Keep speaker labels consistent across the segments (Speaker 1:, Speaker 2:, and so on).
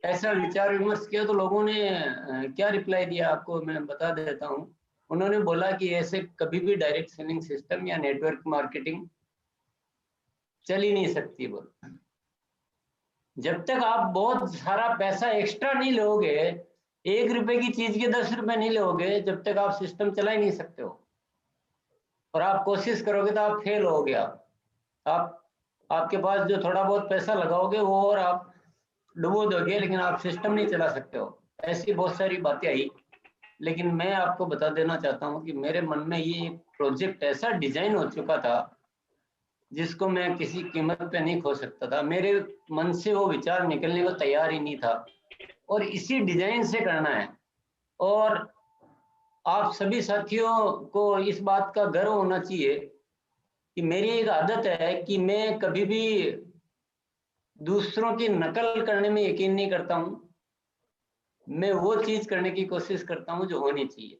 Speaker 1: ऐसा विचार विमर्श किया तो लोगों ने क्या रिप्लाई दिया आपको मैं बता देता हूँ। उन्होंने बोला कि ऐसे कभी भी डायरेक्ट सेलिंग सिस्टम या नेटवर्क मार्केटिंग चल ही नहीं सकती। बोल जब तक आप बहुत सारा पैसा एक्स्ट्रा नहीं लोगे, 1 रुपए की चीज के 10 रुपए नहीं लोगे, जब तक आप सिस्टम चला ही नहीं सकते हो। और आप कोशिश करोगे तो आप फेल हो गया। आप आपके पास जो थोड़ा बहुत पैसा लगाओगे वो और आप डुबो दोगे, लेकिन आप सिस्टम नहीं चला सकते हो। ऐसी बहुत सारी बातें आई, लेकिन मैं आपको बता देना चाहता हूँ कि मेरे मन में ये प्रोजेक्ट ऐसा डिजाइन हो चुका था जिसको मैं किसी कीमत पे नहीं खो सकता था। मेरे मन से वो विचार निकलने को तैयार ही नहीं था, और इसी डिजाइन से करना है। और आप सभी साथियों को इस बात का गर्व होना चाहिए कि मेरी एक आदत है कि मैं कभी भी दूसरों की नकल करने में यकीन नहीं करता हूँ। मैं वो चीज करने की कोशिश करता हूँ जो होनी चाहिए।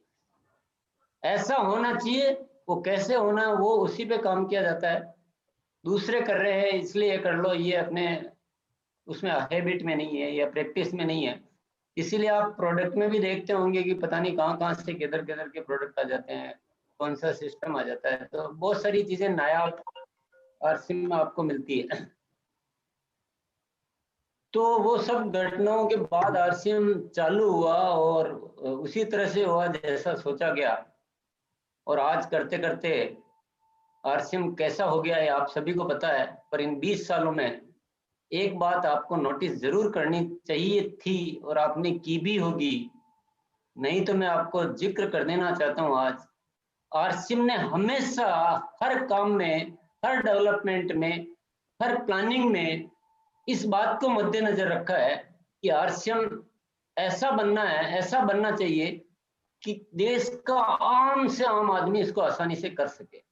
Speaker 1: ऐसा होना चाहिए, वो कैसे होना है वो उसी पे काम किया जाता है। दूसरे कर रहे हैं इसलिए कर लो, ये अपने उसमें हैबिट में नहीं है या प्रैक्टिस में नहीं है। इसीलिए आप प्रोडक्ट में भी देखते होंगे कि पता नहीं कहाँ कहाँ से किधर किधर के प्रोडक्ट आ जाते हैं, कौन सा सिस्टम आ जाता है। तो बहुत सारी चीजें नायाब आरसिम में आपको मिलती है। तो वो सब घटनाओं के बाद आरसीएम चालू हुआ और उसी तरह से हुआ जैसा सोचा गया। और आज करते करते आरसीएम कैसा हो गया है आप सभी को पता है। पर इन 20 सालों में एक बात आपको नोटिस जरूर करनी चाहिए थी और आपने की भी होगी, नहीं तो मैं आपको जिक्र कर देना चाहता हूँ आज। आरसीएम ने हमेशा हर काम में, हर डेवलपमेंट में, हर प्लानिंग में इस बात को मद्देनजर रखा है कि आरसीएम ऐसा बनना है, ऐसा बनना चाहिए कि देश का आम से आम आदमी इसको आसानी से कर सके।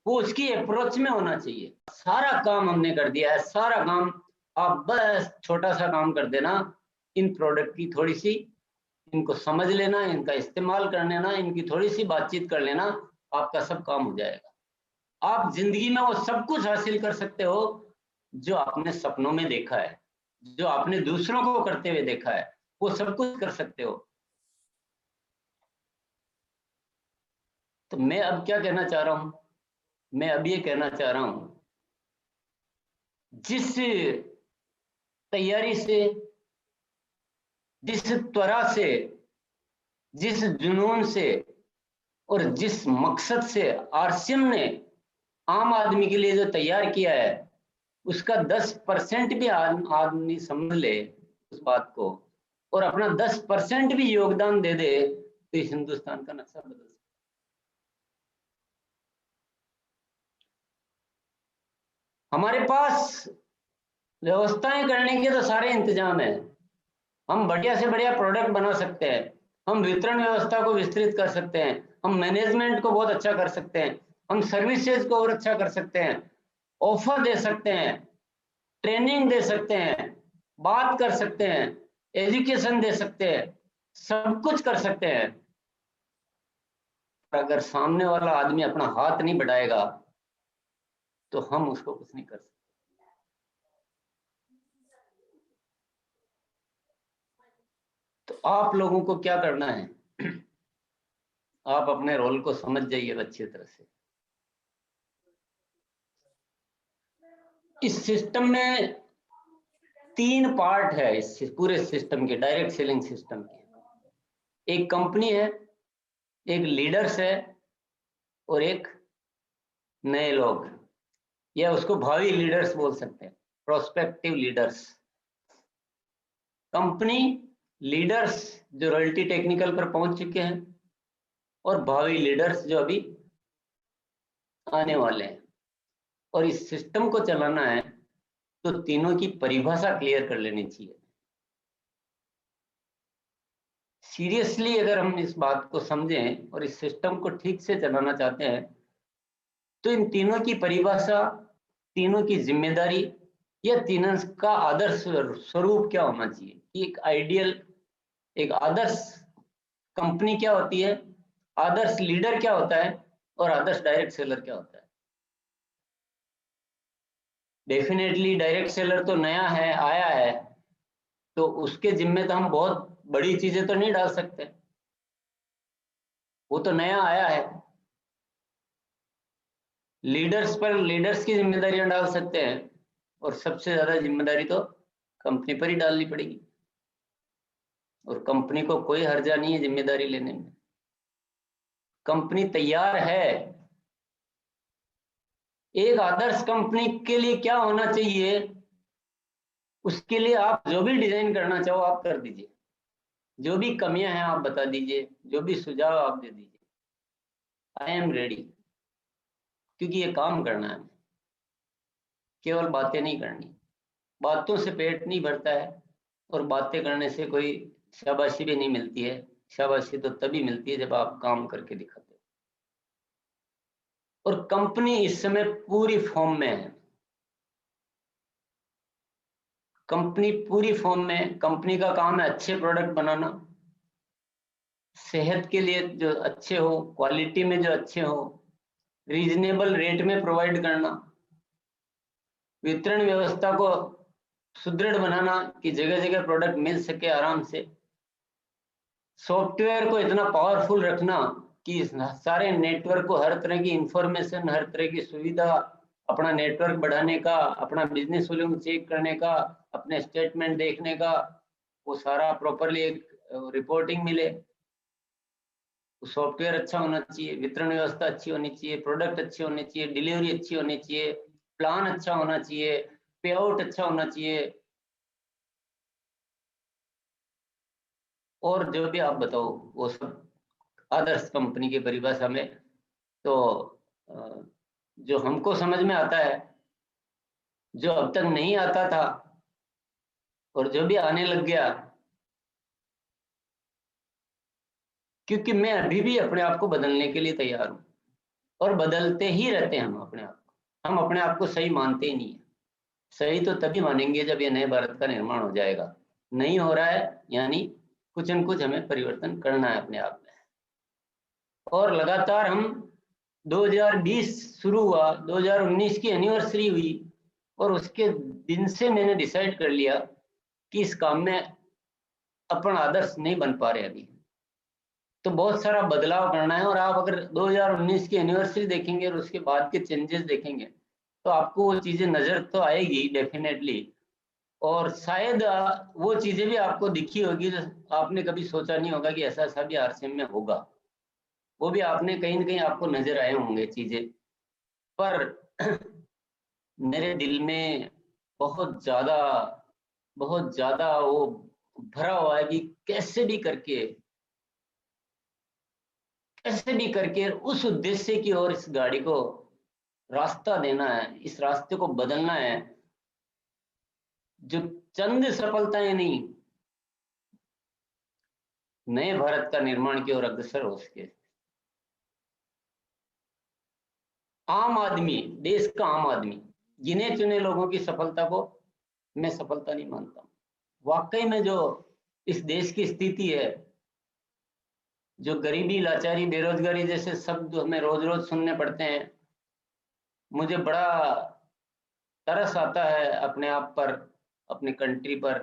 Speaker 1: वो उसकी अप्रोच में होना चाहिए। सारा काम हमने कर दिया है, सारा काम। आप बस छोटा सा काम कर देना, इन प्रोडक्ट की थोड़ी सी इनको समझ लेना, इनका इस्तेमाल कर लेना, इनकी थोड़ी सी बातचीत कर लेना, आपका सब काम हो जाएगा। आप जिंदगी में वो सब कुछ हासिल कर सकते हो जो आपने सपनों में देखा है, जो आपने दूसरों को करते हुए देखा है, वो सब कुछ कर सकते हो। तो मैं अब क्या कहना चाह रहा हूं, मैं अब ये कहना चाह रहा हूं, जिस तैयारी से, जिस त्वरा से, जिस जुनून से और जिस मकसद से आरसीएम ने आम आदमी के लिए जो तैयार किया है, उसका 10% भी आदमी समझ ले उस बात को और अपना 10% भी योगदान दे दे तो इस हिंदुस्तान का नक्शा बदल सकता। हमारे पास व्यवस्थाएं करने के तो सारे इंतजाम है। हम बढ़िया से बढ़िया प्रोडक्ट बना सकते हैं, हम वितरण व्यवस्था को विस्तृत कर सकते हैं, हम मैनेजमेंट को बहुत अच्छा कर सकते हैं, हम सर्विसेज को और अच्छा कर सकते हैं, ऑफर दे सकते हैं, ट्रेनिंग दे सकते हैं, बात कर सकते हैं, एजुकेशन दे सकते हैं, सब कुछ कर सकते हैं। अगर सामने वाला आदमी अपना हाथ नहीं बढ़ाएगा तो हम उसको कुछ नहीं कर सकते। तो आप लोगों को क्या करना है, आप अपने रोल को समझ जाइए अच्छी तरह से। इस सिस्टम में 3 पार्ट है, इस पूरे सिस्टम के, डायरेक्ट सेलिंग सिस्टम के। एक कंपनी है, एक लीडर्स है और एक नए लोग, या उसको भावी लीडर्स बोल सकते हैं, प्रोस्पेक्टिव लीडर्स। कंपनी, लीडर्स जो रॉयल्टी टेक्निकल पर पहुंच चुके हैं और भावी लीडर्स जो अभी आने वाले हैं। और इस सिस्टम को चलाना है तो तीनों की परिभाषा क्लियर कर लेनी चाहिए। सीरियसली अगर हम इस बात को समझें और इस सिस्टम को ठीक से चलाना चाहते हैं तो इन तीनों की परिभाषा, तीनों की जिम्मेदारी या तीनों का आदर्श स्वरूप क्या होना चाहिए कि एक आइडियल, एक आदर्श कंपनी क्या होती है, आदर्श लीडर क्या होता है और आदर्श डायरेक्ट सेलर क्या होता है। डेफिनेटली डायरेक्ट सेलर तो नया है, आया है, तो उसके जिम्मे तो हम बहुत बड़ी चीजें तो नहीं डाल सकते, वो तो नया आया है। लीडर्स पर लीडर्स की जिम्मेदारियां डाल सकते हैं, और सबसे ज्यादा जिम्मेदारी तो कंपनी पर ही डालनी पड़ेगी, और कंपनी को कोई हर्जा नहीं है जिम्मेदारी लेने में। कंपनी तैयार है। एक आदर्श कंपनी के लिए क्या होना चाहिए, उसके लिए आप जो भी डिजाइन करना चाहो आप कर दीजिए, जो भी कमियां हैं आप बता दीजिए, जो भी सुझाव आप दे दीजिए, आई एम रेडी। क्योंकि ये काम करना है, केवल बातें नहीं करनी। बातों से पेट नहीं भरता है, और बातें करने से कोई शाबाशी भी नहीं मिलती है। शाबाशी तो तभी मिलती है जब आप काम करके दिखाते हो। और कंपनी इस समय पूरी फॉर्म में है, कंपनी पूरी फॉर्म में। कंपनी का काम है अच्छे प्रोडक्ट बनाना, सेहत के लिए जो अच्छे हो, क्वालिटी में जो अच्छे हो, रीजनेबल रेट में प्रोवाइड करना, वितरण व्यवस्था को सुदृढ़ बनाना कि जगह जगह प्रोडक्ट मिल सके आराम से, सॉफ्टवेयर को इतना पावरफुल रखना कि सारे नेटवर्क को हर तरह की इंफॉर्मेशन, हर तरह की सुविधा, अपना नेटवर्क बढ़ाने का, अपना बिजनेस वॉल्यूम चेक करने का, अपने स्टेटमेंट देखने का, वो सारा प्रॉपरली एक रिपोर्टिंग मिले। सॉफ्टवेयर अच्छा होना चाहिए, वितरण व्यवस्था अच्छी होनी चाहिए, प्रोडक्ट अच्छे होने चाहिए, डिलीवरी अच्छी होनी चाहिए, प्लान अच्छा होना चाहिए, पे आउट अच्छा होना चाहिए, और जो भी आप बताओ वो सब आदर्श कंपनी की परिभाषा में। तो जो हमको समझ में आता है, जो अब तक नहीं आता था, और जो भी आने लग गया, क्योंकि मैं अभी भी अपने आप को बदलने के लिए तैयार हूँ, और बदलते ही रहते हैं हम अपने आप को। हम अपने आप को सही मानते ही नहीं है। सही तो तभी मानेंगे जब ये नए भारत का निर्माण हो जाएगा। नहीं हो रहा है, यानी कुछ न कुछ हमें परिवर्तन करना है अपने आप में। और लगातार हम 2020 शुरू हुआ, 2019 की एनिवर्सरी हुई, और उसके दिन से मैंने डिसाइड कर लिया कि इस काम में अपन आदर्श नहीं बन पा रहे अभी, तो बहुत सारा बदलाव करना है। और आप अगर 2019 की एनिवर्सरी देखेंगे और उसके बाद के चेंजेस देखेंगे, तो आपको वो चीजें नजर तो आएगी डेफिनेटली। और शायद वो चीजें भी आपको दिखी होगी जो आपने कभी सोचा नहीं होगा कि ऐसा ऐसा भी आरसीएम में होगा। वो भी आपने कहीं ना कहीं आपको नजर आए होंगे चीजें। पर मेरे दिल में बहुत ज्यादा बहुत ज्यादा वो भरा हुआ है कि कैसे भी करके उस उद्देश्य की ओर इस गाड़ी को रास्ता देना है, इस रास्ते को बदलना है। जो चंद सफलताएं नहीं, नए भारत का निर्माण की ओर अग्रसर हो सके। आम आदमी, देश का आम आदमी, गिने चुने लोगों की सफलता को मैं सफलता नहीं मानता। वाकई में जो इस देश की स्थिति है, जो गरीबी, लाचारी, बेरोजगारी जैसे शब्द हमें रोज रोज सुनने पड़ते हैं, मुझे बड़ा तरस आता है अपने आप पर, अपने कंट्री पर,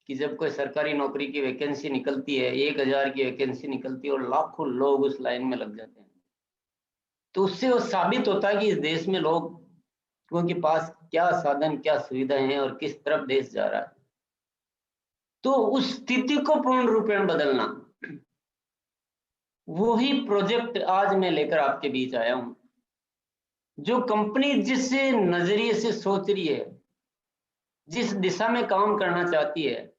Speaker 1: कि जब कोई सरकारी नौकरी की वैकेंसी निकलती है, 1000 की वैकेंसी निकलती है, और लाखों लोग उस लाइन में लग जाते हैं, तो उससे वो साबित होता है कि इस देश में लोगों के पास क्या साधन, क्या सुविधाएं हैं, और किस तरफ देश जा रहा है। तो उस स्थिति को पूर्ण रूपेण बदलना, वही प्रोजेक्ट आज मैं लेकर आपके बीच आया हूं। जो कंपनी जिस नजरिए से सोच रही है, जिस दिशा में काम करना चाहती है,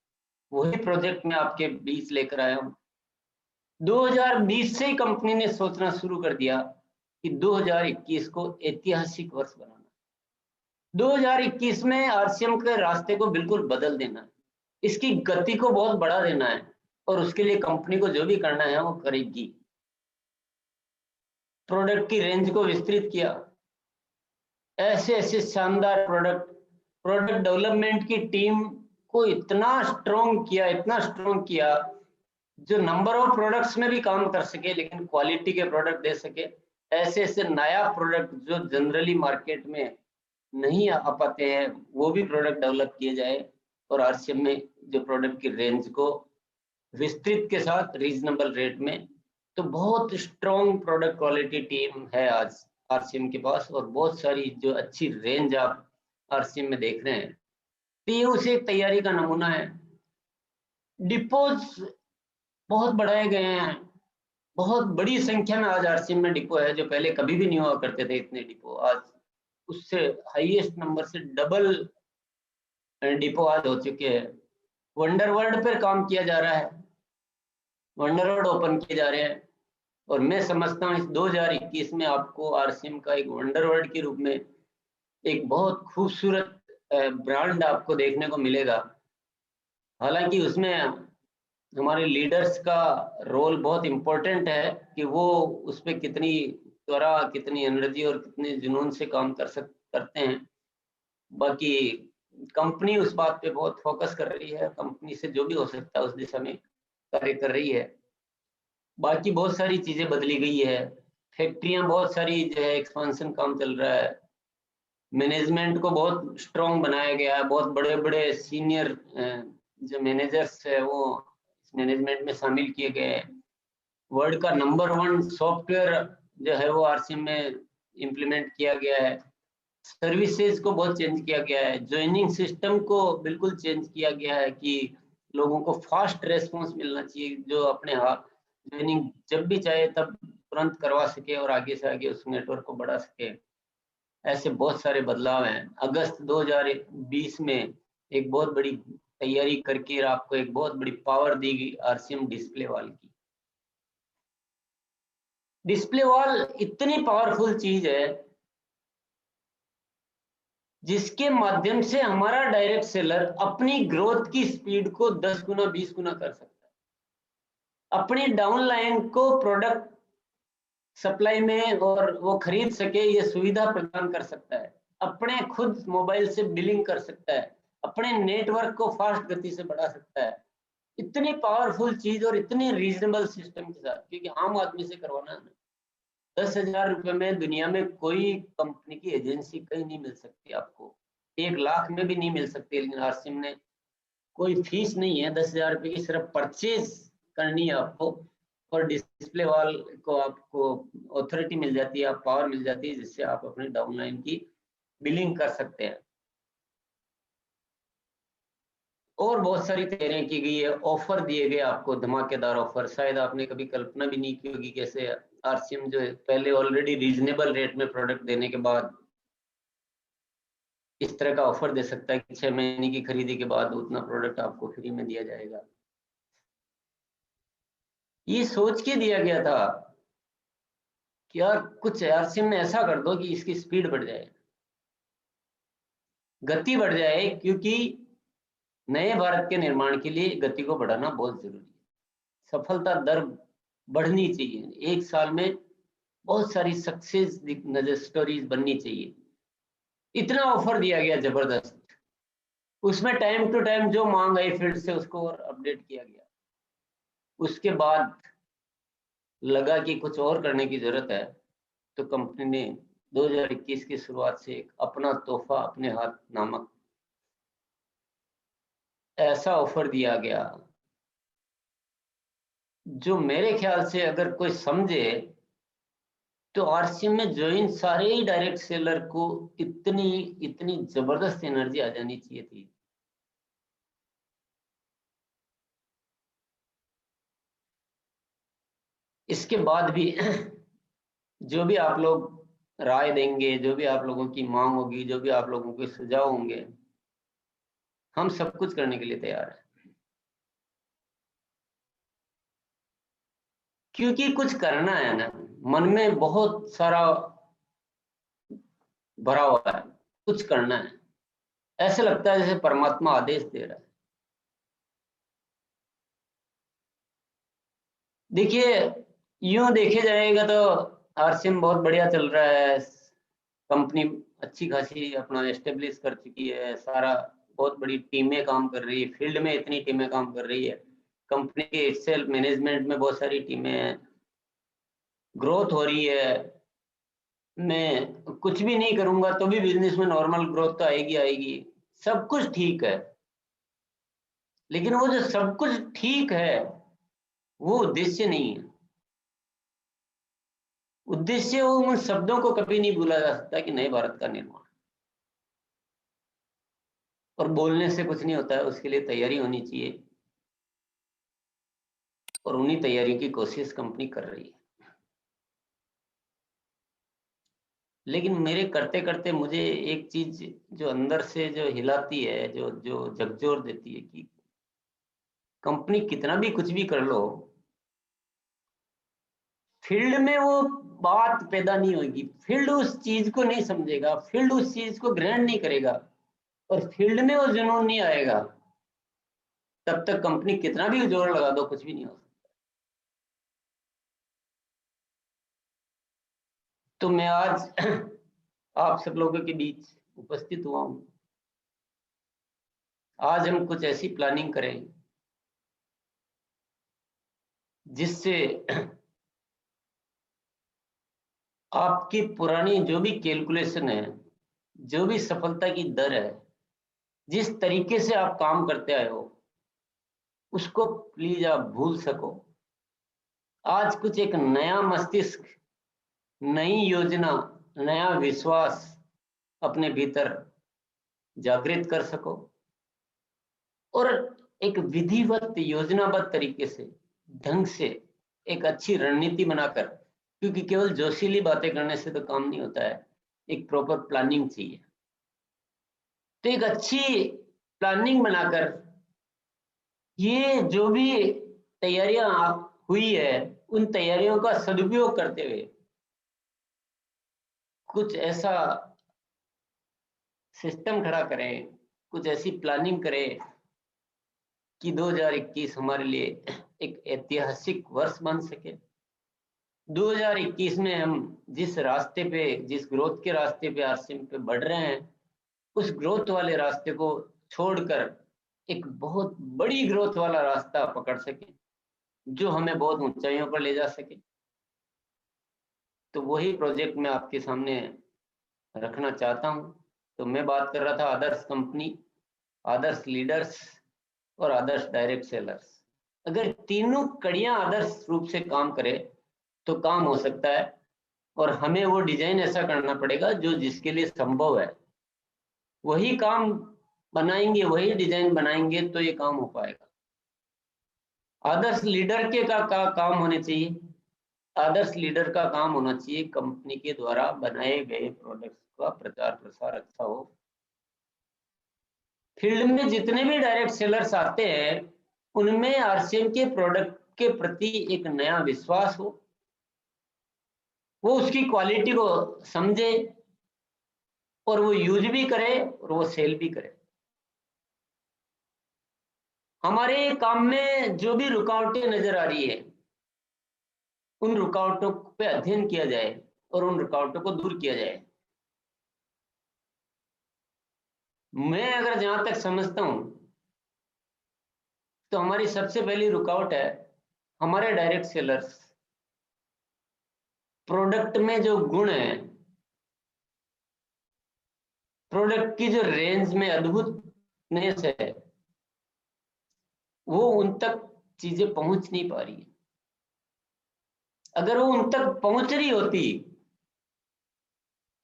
Speaker 1: वही प्रोजेक्ट मैं आपके बीच लेकर आया हूं। 2020 से ही कंपनी ने सोचना शुरू कर दिया कि 2021 को ऐतिहासिक वर्ष बनाना। 2021 में आरसीएम के रास्ते को बिल्कुल बदल देना है, इसकी गति को बहुत बढ़ा देना है, और उसके लिए कंपनी को जो भी करना है वो करेगी। प्रोडक्ट की रेंज को विस्तृत किया, ऐसे ऐसे शानदार प्रोडक्ट डेवलपमेंट की टीम को इतना स्ट्रॉन्ग किया, इतना स्ट्रॉन्ग किया, जो नंबर ऑफ प्रोडक्ट्स में भी काम कर सके लेकिन क्वालिटी के प्रोडक्ट दे सके। ऐसे ऐसे नया प्रोडक्ट जो जनरली मार्केट में नहीं आ पाते हैं, वो भी प्रोडक्ट डेवलप किए जाए, और आरसीएम में जो प्रोडक्ट की रेंज को विस्तृत के साथ रीजनेबल रेट में। तो बहुत स्ट्रॉन्ग प्रोडक्ट क्वालिटी टीम है आज आरसीएम के पास, और बहुत सारी जो अच्छी रेंज आप आरसीएम में देख रहे हैं, तो ये उसे एक तैयारी का नमूना है। डिपोज बहुत बढ़ाए गए हैं, बहुत बड़ी संख्या में आज आरसीएम में डिपो है, जो पहले कभी भी नहीं हुआ करते थे इतने डिपो। आज उससे हाईएस्ट नंबर से डबल डिपो आज हो चुके हैं। वंडर वर्ल्ड पर काम किया जा रहा है, वंडर वर्ल्ड ओपन किए जा रहे हैं, और मैं समझता हूँ इस 2021 में आपको आरसीएम का एक वंडर वर्ल्ड के रूप में एक बहुत खूबसूरत ब्रांड आपको देखने को मिलेगा। हालांकि उसमें हमारे लीडर्स का रोल बहुत इम्पोर्टेंट है कि वो उस पर कितनी त्वरा, कितनी एनर्जी और कितने जुनून से काम करते हैं। बाकी कंपनी उस बात पे बहुत फोकस कर रही है, कंपनी से जो भी हो सकता है उस दिशा में कार्य कर रही है। बाकी बहुत सारी चीजें बदली गई है, फैक्ट्रियां बहुत सारी जो है एक्सपेंशन काम चल रहा है, मैनेजमेंट को बहुत स्ट्रॉन्ग बनाया गया है, बहुत बड़े बड़े सीनियर जो मैनेजर्स है वो इस मैनेजमेंट में शामिल किए गए हैं। वर्ल्ड का नंबर 1 सॉफ्टवेयर जो है वो आरसीएम में इम्प्लीमेंट किया गया है। सर्विसेज को बहुत चेंज किया गया है, ज्वाइनिंग सिस्टम को बिल्कुल चेंज किया गया है कि लोगों को फास्ट रेस्पॉन्स मिलना चाहिए, जो अपने हाथ ज्वाइनिंग जब भी चाहे तब तुरंत करवा सके और आगे से आगे उस नेटवर्क को बढ़ा सके। ऐसे बहुत सारे बदलाव हैं। अगस्त 2020 में एक बहुत बड़ी तैयारी करके आपको एक बहुत बड़ी पावर दी गई आरसीएम डिस्प्ले वॉल की। डिस्प्ले वॉल इतनी पावरफुल चीज है जिसके माध्यम से हमारा डायरेक्ट सेलर अपनी ग्रोथ की स्पीड को 10 गुना 20 गुना कर सकता है, अपनी डाउनलाइन को प्रोडक्ट सप्लाई में और वो खरीद सके ये सुविधा प्रदान कर सकता है, अपने खुद मोबाइल से बिलिंग कर सकता है, अपने नेटवर्क को फास्ट गति से बढ़ा सकता है। इतनी पावरफुल चीज और इतनी रीजनेबल सिस्टम के साथ, क्योंकि आम आदमी से करवाना है। 10,000 रुपए में दुनिया में कोई कंपनी की एजेंसी कहीं नहीं मिल सकती आपको, 1 लाख में भी नहीं मिल सकती। लेकिन आरसीएम ने कोई फीस नहीं है, 10,000 रुपए की सिर्फ परचेज करनी है आपको, और डिस्प्ले वॉल को आपको अथॉरिटी मिल जाती है, आप पावर मिल जाती है, जिससे आप अपनी डाउनलाइन की बिलिंग कर सकते हैं। और बहुत सारी तैयारियां की गई है, ऑफर दिए गए आपको, धमाकेदार ऑफर, शायद आपने कभी कल्पना भी नहीं की होगी कैसे आरसीएम जो है पहले ऑलरेडी रीजनेबल रेट में प्रोडक्ट देने के बाद इस तरह का ऑफर दे सकता है कि 6 महीने की खरीदी के बाद उतना प्रोडक्ट आपको फ्री में दिया जाएगा। ये सोच के दिया गया था कि यार कुछ आरसीएम में ऐसा कर दो कि इसकी स्पीड बढ़ जाए, गति बढ़ जाए, क्योंकि नए भारत के निर्माण के लिए गति को बढ़ाना बहुत जरूरी है। सफलता दर बढ़नी चाहिए, 1 साल में बहुत सारी सक्सेस नजर स्टोरीज बननी चाहिए। इतना ऑफर दिया गया जबरदस्त, उसमें टाइम टू टाइम जो मांग आई फील्ड से उसको और अपडेट किया गया। उसके बाद लगा कि कुछ और करने की जरूरत है, तो कंपनी ने 2021 की शुरुआत से एक अपना तोहफा अपने हाथ नामक ऐसा ऑफर दिया गया, जो मेरे ख्याल से अगर कोई समझे तो आरसीएम में ज्वाइन सारे ही डायरेक्ट सेलर को इतनी इतनी जबरदस्त एनर्जी आ जानी चाहिए थी। इसके बाद भी जो भी आप लोग राय देंगे, जो भी आप लोगों की मांग होगी, जो भी आप लोगों के सुझाव होंगे, हम सब कुछ करने के लिए तैयार हैं। क्योंकि कुछ करना है ना, मन में बहुत सारा भरा हुआ है, कुछ करना है, ऐसे लगता है जैसे परमात्मा आदेश दे रहा है। देखिए, यूं देखे जाएगा तो आरसीएम बहुत बढ़िया चल रहा है, कंपनी अच्छी खासी अपना एस्टेब्लिश कर चुकी है, सारा बहुत बड़ी टीमें काम कर रही है, फील्ड में इतनी टीमें काम कर रही है, कंपनी के इटसेल्फ मैनेजमेंट में बहुत सारी टीमें हैं, ग्रोथ हो रही है। मैं कुछ भी नहीं करूंगा तो भी बिजनेस में नॉर्मल ग्रोथ तो आएगी आएगी, सब कुछ ठीक है। लेकिन वो जो सब कुछ ठीक है वो उद्देश्य नहीं है। उद्देश्य वो उन शब्दों को कभी नहीं भूला जा सकता कि नए भारत का निर्माण। और बोलने से कुछ नहीं होता है, उसके लिए तैयारी होनी चाहिए, और उन्हीं तैयारियों की कोशिश कंपनी कर रही है। लेकिन मेरे करते करते मुझे एक चीज जो अंदर से जो हिलाती है, जो जो झकझोर देती है कि कंपनी कितना भी कुछ भी कर लो, फील्ड में वो बात पैदा नहीं होगी, फील्ड उस चीज को नहीं समझेगा, फील्ड उस चीज को ग्रहण नहीं करेगा, और फील्ड में वो जुनून नहीं आएगा, तब तक कंपनी कितना भी जोर लगा दो कुछ भी नहीं हो सकता। तो मैं आज आप सब लोगों के बीच उपस्थित हुआ हूं। आज हम कुछ ऐसी प्लानिंग करें जिससे आपकी पुरानी जो भी कैलकुलेशन है, जो भी सफलता की दर है, जिस तरीके से आप काम करते आए हो, उसको प्लीज आप भूल सको। आज कुछ एक नया मस्तिष्क, नई योजना, नया विश्वास अपने भीतर जागृत कर सको, और एक विधिवत योजनाबद्ध तरीके से, ढंग से, एक अच्छी रणनीति बनाकर, क्योंकि केवल जोशीली बातें करने से तो काम नहीं होता है, एक प्रॉपर प्लानिंग चाहिए। तो एक अच्छी प्लानिंग बनाकर ये जो भी तैयारियां हुई है, उन तैयारियों का सदुपयोग करते हुए कुछ ऐसा सिस्टम खड़ा करें, कुछ ऐसी प्लानिंग करें कि 2021 हमारे लिए एक ऐतिहासिक वर्ष बन सके। 2021 में हम जिस रास्ते पे, जिस ग्रोथ के रास्ते पे आरसीएम पे बढ़ रहे हैं, उस ग्रोथ वाले रास्ते को छोड़कर एक बहुत बड़ी ग्रोथ वाला रास्ता पकड़ सके, जो हमें बहुत ऊंचाइयों पर ले जा सके। तो वही प्रोजेक्ट मैं आपके सामने रखना चाहता हूं। तो मैं बात कर रहा था आदर्श कंपनी, आदर्श लीडर्स और आदर्श डायरेक्ट सेलर्स। अगर तीनों कड़ियां आदर्श रूप से काम करे तो काम हो सकता है, और हमें वो डिजाइन ऐसा करना पड़ेगा जो जिसके लिए संभव है। वही काम बनाएंगे, वही डिजाइन बनाएंगे तो ये काम हो पाएगा। आदर्श लीडर के का काम होने चाहिए, आदर्श लीडर का काम होना चाहिए कंपनी के द्वारा बनाए गए प्रोडक्ट्स का प्रचार प्रसार अच्छा हो। फील्ड में जितने भी डायरेक्ट सेलर्स आते हैं, उनमें आरसीएम के प्रोडक्ट के प्रति एक नया विश्वास हो, वो उसकी क्वालिटी को समझे, और वो यूज भी करे और वो सेल भी करे। हमारे काम में जो भी रुकावटें नजर आ रही है, उन रुकावटों पे अध्ययन किया जाए और उन रुकावटों को दूर किया जाए। मैं अगर जहां तक समझता हूं, तो हमारी सबसे पहली रुकावट है हमारे डायरेक्ट सेलर्स। प्रोडक्ट में जो गुण है, प्रोडक्ट की जो रेंज में अद्भुतनेस है, वो उन तक चीजें पहुंच नहीं पा रही है। अगर वो उन तक पहुंच रही होती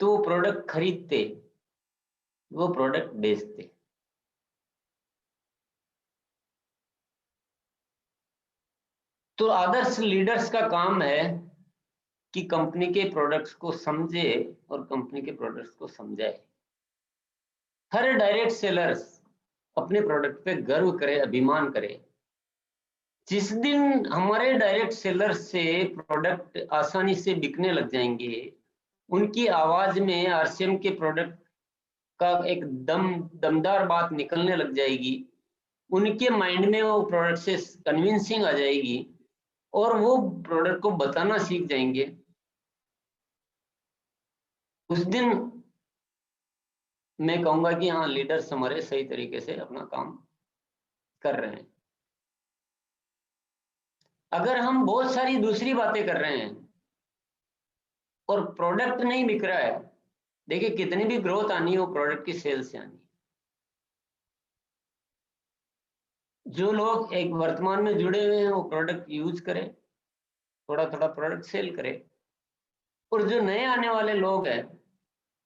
Speaker 1: तो वो प्रोडक्ट खरीदते, वो प्रोडक्ट बेचते। तो आदर्श लीडर्स का काम है कि कंपनी के प्रोडक्ट्स को समझे और कंपनी के प्रोडक्ट्स को समझाए। हर डायरेक्ट सेलर्स अपने प्रोडक्ट पे गर्व करे, अभिमान करे। जिस दिन हमारे डायरेक्ट सेलर से प्रोडक्ट आसानी से बिकने लग जाएंगे, उनकी आवाज में आरसीएम के प्रोडक्ट का एक दमदार बात निकलने लग जाएगी, उनके माइंड में वो प्रोडक्ट से कन्विंसिंग आ जाएगी, और वो प्रोडक्ट को बताना सीख जाएंगे। उस दिन मैं कहूंगा कि हाँ, लीडर्स हमारे सही तरीके से अपना काम कर रहे हैं। अगर हम बहुत सारी दूसरी बातें कर रहे हैं और प्रोडक्ट नहीं बिक रहा है, देखिए कितनी भी ग्रोथ आनी है वो प्रोडक्ट की सेल से आनी है। जो लोग एक वर्तमान में जुड़े हुए हैं वो प्रोडक्ट यूज करें, थोड़ा थोड़ा प्रोडक्ट सेल करें, और जो नए आने वाले लोग हैं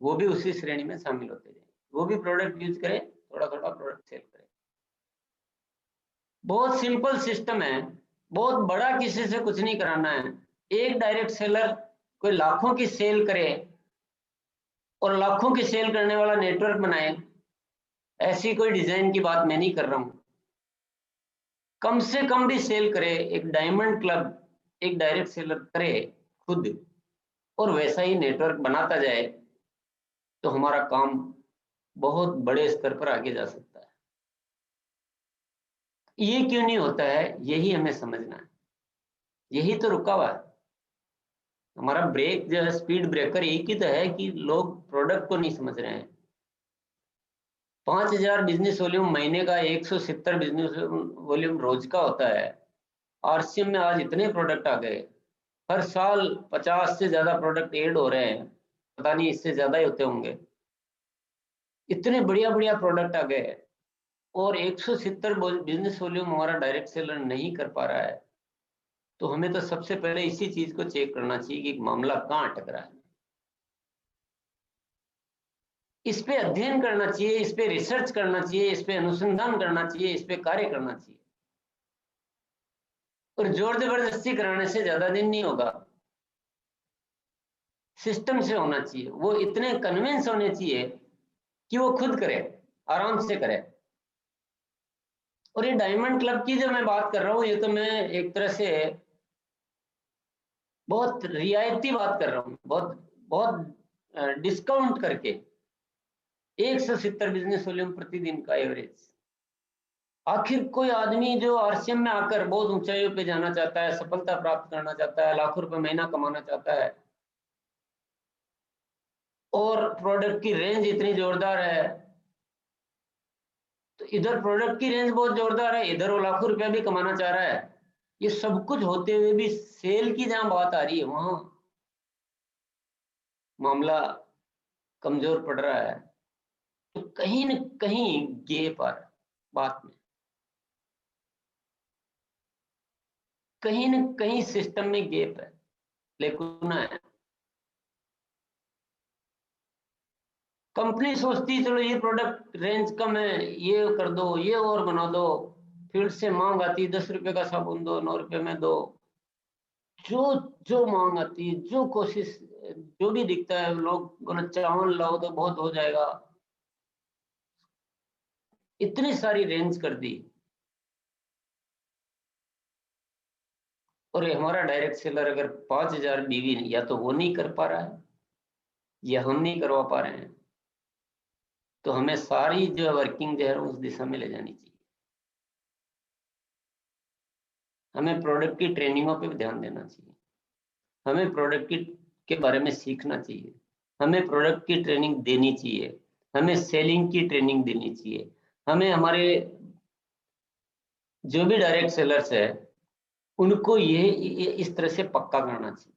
Speaker 1: वो भी उसी श्रेणी में शामिल होते जाए, वो भी प्रोडक्ट यूज करें, थोड़ा थोड़ा प्रोडक्ट सेल करें। बहुत सिंपल सिस्टम है, बहुत बड़ा किसी से कुछ नहीं कराना है। एक डायरेक्ट सेलर कोई लाखों की सेल करे और लाखों की सेल करने वाला नेटवर्क बनाए, ऐसी कोई डिजाइन की बात मैं नहीं कर रहा हूं। कम से कम भी सेल करे, एक डायमंड क्लब एक डायरेक्ट सेलर करे खुद, और वैसा ही नेटवर्क बनाता जाए, तो हमारा काम बहुत बड़े स्तर पर आगे जा सकता है। ये क्यों नहीं होता है, यही हमें समझना है। यही तो रुका हुआ है हमारा ब्रेक, जो है स्पीड ब्रेकर, एक ही तो है कि लोग प्रोडक्ट को नहीं समझ रहे हैं। 5000 बिजनेस वॉल्यूम महीने का, 170 बिजनेस वॉल्यूम रोज का होता है। आरसीएम में आज इतने प्रोडक्ट आ गए, हर साल 50 से ज्यादा प्रोडक्ट ऐड हो रहे हैं, पता नहीं इससे ज्यादा ही होते होंगे। इतने बढ़िया बढ़िया प्रोडक्ट आ गए और 170 बिजनेस वॉल्यूम हमारा डायरेक्ट सेलर नहीं कर पा रहा है। तो हमें तो सबसे पहले इसी चीज को चेक करना चाहिए कि मामला कहाँ अटक रहा है। इस पे अध्ययन करना चाहिए, इस पे रिसर्च करना चाहिए, इस पे अनुसंधान करना चाहिए, इस पे कार्य करना चाहिए। और जोर जबरदस्ती कराने से ज्यादा दिन नहीं होगा। सिस्टम से होना चाहिए, वो इतने कन्विंस होने चाहिए कि वो खुद करे, आराम से करे। और ये डायमंड क्लब की जो मैं बात कर रहा हूँ, ये तो मैं एक तरह से बहुत रियायती बात कर रहा हूँ, बहुत बहुत डिस्काउंट करके। 170 बिजनेस वॉल्यूम प्रतिदिन का एवरेज। आखिर कोई आदमी जो आरसीएम में आकर बहुत ऊंचाइयों पे जाना चाहता है, सफलता प्राप्त करना चाहता है, लाखों रुपए महीना कमाना चाहता है, और प्रोडक्ट की रेंज इतनी जोरदार है, तो इधर प्रोडक्ट की रेंज बहुत जोरदार है, इधर वो लाखों रुपया भी कमाना चाह रहा है। ये सब कुछ होते हुए भी सेल की जहां बात आ रही है, वहां मामला कमजोर पड़ रहा है। तो कहीं न कहीं गैप आ रहा है बात में, कहीं न कहीं सिस्टम में गैप है, लेकिन है। कंपनी सोचती है चलो ये प्रोडक्ट रेंज कम है, ये कर दो, ये और बना दो। फील्ड से मांग आती है, 10 रुपए का साबुन दो, 9 रुपए में दो। जो जो मांग आती है, जो कोशिश, जो भी दिखता है, लोग बोले चावल लाओ तो बहुत हो जाएगा। इतनी सारी रेंज कर दी, और ये हमारा डायरेक्ट सेलर अगर 5000 बीवी या तो वो नहीं कर पा रहा है, या हम नहीं करवा पा रहे हैं, तो हमें सारी जो वर्किंग जो है उस दिशा में ले जानी चाहिए। हमें प्रोडक्ट की ट्रेनिंगों पे भी ध्यान देना चाहिए, हमें प्रोडक्ट की के बारे में सीखना चाहिए, हमें प्रोडक्ट की ट्रेनिंग देनी चाहिए, हमें सेलिंग की ट्रेनिंग देनी चाहिए। हमें हमारे जो भी डायरेक्ट सेलर्स है उनको ये इस तरह से पक्का करना चाहिए।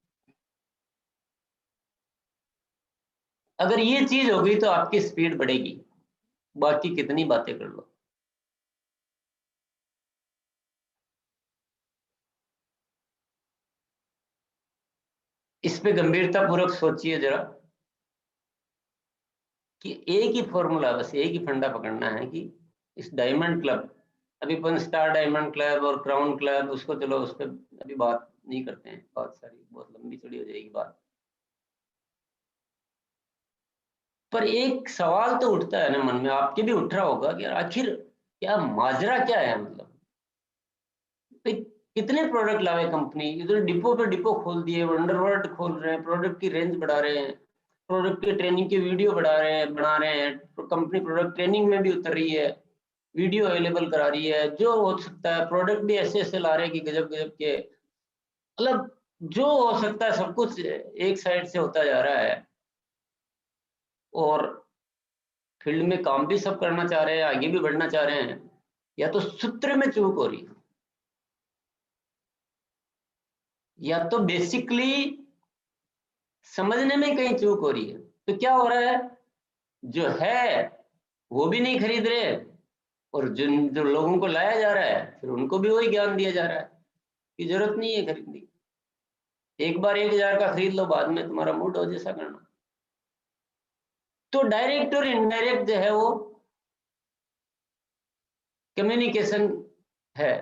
Speaker 1: अगर ये चीज होगी तो आपकी स्पीड बढ़ेगी, बाकी कितनी बातें कर लो। इस पे गंभीरता पूर्वक सोचिए जरा, कि एक ही फॉर्मूला, बस एक ही फंडा पकड़ना है कि इस डायमंड क्लब, अभी अपन स्टार डायमंड क्लब और क्राउन क्लब, उसको चलो उस पर अभी बात नहीं करते हैं, बहुत सारी बहुत लंबी चौड़ी हो जाएगी बात। पर एक सवाल तो उठता है ना मन में, आपके भी उठ रहा होगा कि आखिर क्या माजरा क्या है, मतलब भाई कितने प्रोडक्ट लावे कंपनी, इधर डिपो पे डिपो खोल दिए, वंडरवर्ल्ड खोल रहे हैं, प्रोडक्ट की रेंज बढ़ा रहे हैं, प्रोडक्ट की ट्रेनिंग की वीडियो बना रहे हैं, कंपनी प्रोडक्ट ट्रेनिंग में भी उतर रही है, वीडियो अवेलेबल करा रही है, जो हो सकता है प्रोडक्ट भी ऐसे ऐसे ला रहे हैं कि गजब गजब के, मतलब जो हो सकता है सब कुछ एक साइड से होता जा रहा है। और फील्ड में काम भी सब करना चाह रहे हैं, आगे भी बढ़ना चाह रहे हैं, या तो सूत्र में चूक हो रही है, या तो बेसिकली समझने में कहीं चूक हो रही है। तो क्या हो रहा है, जो है वो भी नहीं खरीद रहे, और जिन जो लोगों को लाया जा रहा है फिर उनको भी वही ज्ञान दिया जा रहा है कि जरूरत नहीं है खरीदने की, एक बार 1000 का खरीद लो, बाद में तुम्हारा मूड हो जैसा करना। तो डायरेक्ट और इनडायरेक्ट जो है वो कम्युनिकेशन है।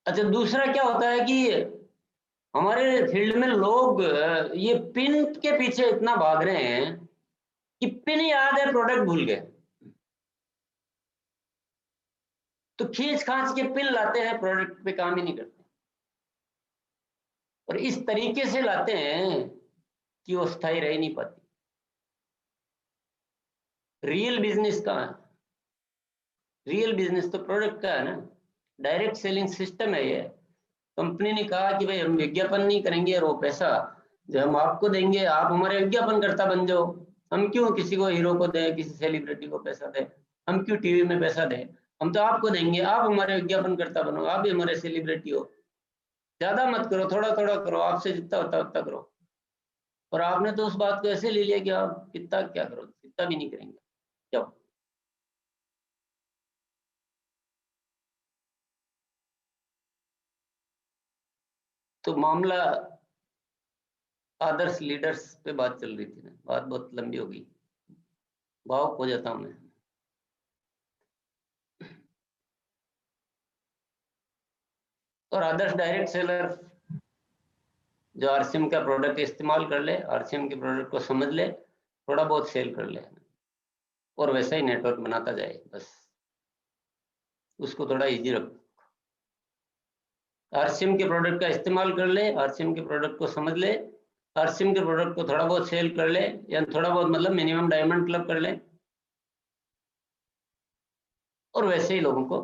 Speaker 1: अच्छा, दूसरा क्या होता है कि हमारे फील्ड में लोग ये पिन के पीछे इतना भाग रहे हैं कि पिन याद है, प्रोडक्ट भूल गए। तो खींच खांच के पिन लाते हैं, प्रोडक्ट पे काम ही नहीं करते, और इस तरीके से लाते हैं कि वो स्थायी रह नहीं पाती। रियल बिजनेस कहाँ है? रियल बिजनेस तो प्रोडक्ट का है ना, डायरेक्ट सेलिंग सिस्टम है ये। कंपनी ने कहा कि भाई हम विज्ञापन नहीं करेंगे, और वो पैसा जो हम आपको देंगे, आप हमारे विज्ञापन करता बन जाओ। हम क्यों किसी को, हीरो को दें, किसी सेलिब्रिटी को पैसा दें? हम क्यों टीवी में पैसा दें? हम तो आपको देंगे, आप हमारे विज्ञापन करता बनो, आप भी हमारे सेलिब्रिटी हो। ज्यादा मत करो, थोड़ा थोड़ा करो, आपसे जितना होता उतना करो। और आपने तो उस बात को ऐसे ले लिया कि आप कितना क्या करो, कितना भी नहीं करेंगे, जाओ। तो मामला आदर्श लीडर्स पे बात चल रही थी ना, बात बहुत लंबी हो गई, भावुक हो जाता हूं मैं। और आदर्श डायरेक्ट सेलर जो आरसीएम का प्रोडक्ट इस्तेमाल कर ले, आरसीएम के प्रोडक्ट को समझ ले, थोड़ा बहुत सेल कर ले, और वैसा ही नेटवर्क बनाता जाए, बस उसको थोड़ा इजी रखो। आरसीएम के प्रोडक्ट का इस्तेमाल कर ले, आरसीएम के प्रोडक्ट को समझ ले, आरसीएम के प्रोडक्ट को थोड़ा बहुत सेल कर ले, या थोड़ा बहुत मतलब मिनिमम डायमंड क्लब कर ले, और वैसे ही लोगों को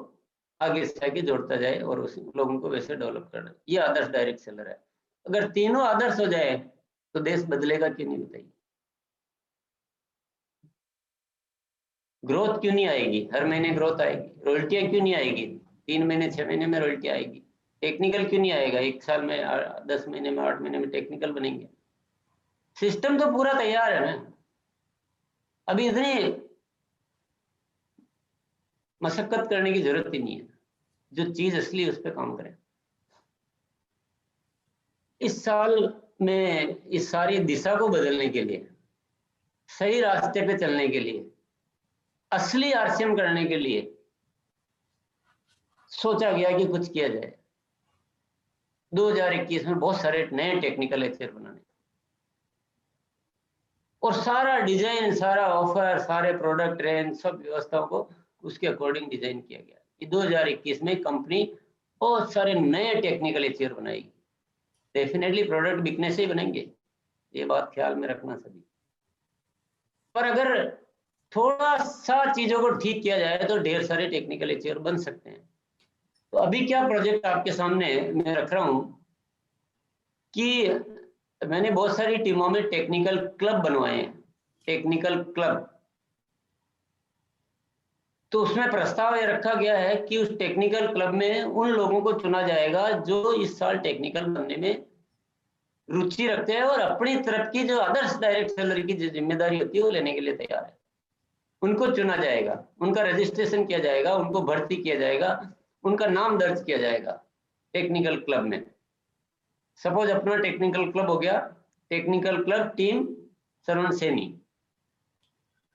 Speaker 1: आगे से आगे जोड़ता जाए, और उस लोगों को वैसे डेवलप करना। ये आदर्श डायरेक्ट सेलर है। अगर तीनों आदर्श हो जाए तो देश बदलेगा क्यों नहीं, बताइए? ग्रोथ क्यों नहीं आएगी? हर महीने ग्रोथ आएगी। रॉयल्टियां क्यों नहीं आएगी? 3 महीने 6 महीने में रॉयल्टी आएगी। टेक्निकल क्यों नहीं आएगा? 1 साल में 10 महीने में 8 महीने में टेक्निकल बनेंगे। सिस्टम तो पूरा तैयार है ना, अभी इतनी मशक्कत करने की जरूरत ही नहीं है। जो चीज असली उस पर काम करें। इस साल में इस सारी दिशा को बदलने के लिए, सही रास्ते पे चलने के लिए, असली आरसीएम करने के लिए सोचा गया कि कुछ किया जाए। 2021 में बहुत सारे नए टेक्निकल एचआर बनाने, और सारा डिजाइन, सारा ऑफर, सारे प्रोडक्ट रेंज, सब व्यवस्थाओं को उसके अकॉर्डिंग डिजाइन किया गया कि 2021 में कंपनी बहुत सारे नए टेक्निकल एचआर बनाएगी। डेफिनेटली प्रोडक्ट बिकने से ही बनेंगे, ये बात ख्याल में रखना सभी। पर अगर थोड़ा सा चीजों को ठीक किया जाए तो ढेर सारे टेक्निकल एचआर बन सकते हैं। तो अभी क्या प्रोजेक्ट आपके सामने मैं रख रहा हूं कि मैंने बहुत सारी टीमों में टेक्निकल क्लब बनवाए हैं। टेक्निकल क्लब, तो उसमें प्रस्ताव ये रखा गया है कि उस टेक्निकल क्लब में उन लोगों को चुना जाएगा जो इस साल टेक्निकल बनने में रुचि रखते हैं, और अपनी तरफ की जो आदर्श डायरेक्ट सेलर की जो जिम्मेदारी होती है वो लेने के लिए तैयार है। उनको चुना जाएगा, उनका रजिस्ट्रेशन किया जाएगा, उनको भर्ती किया जाएगा, उनका नाम दर्ज किया जाएगा टेक्निकल क्लब में। सपोज अपना टेक्निकल क्लब हो गया, टेक्निकल क्लब टीम श्रवण सैनी।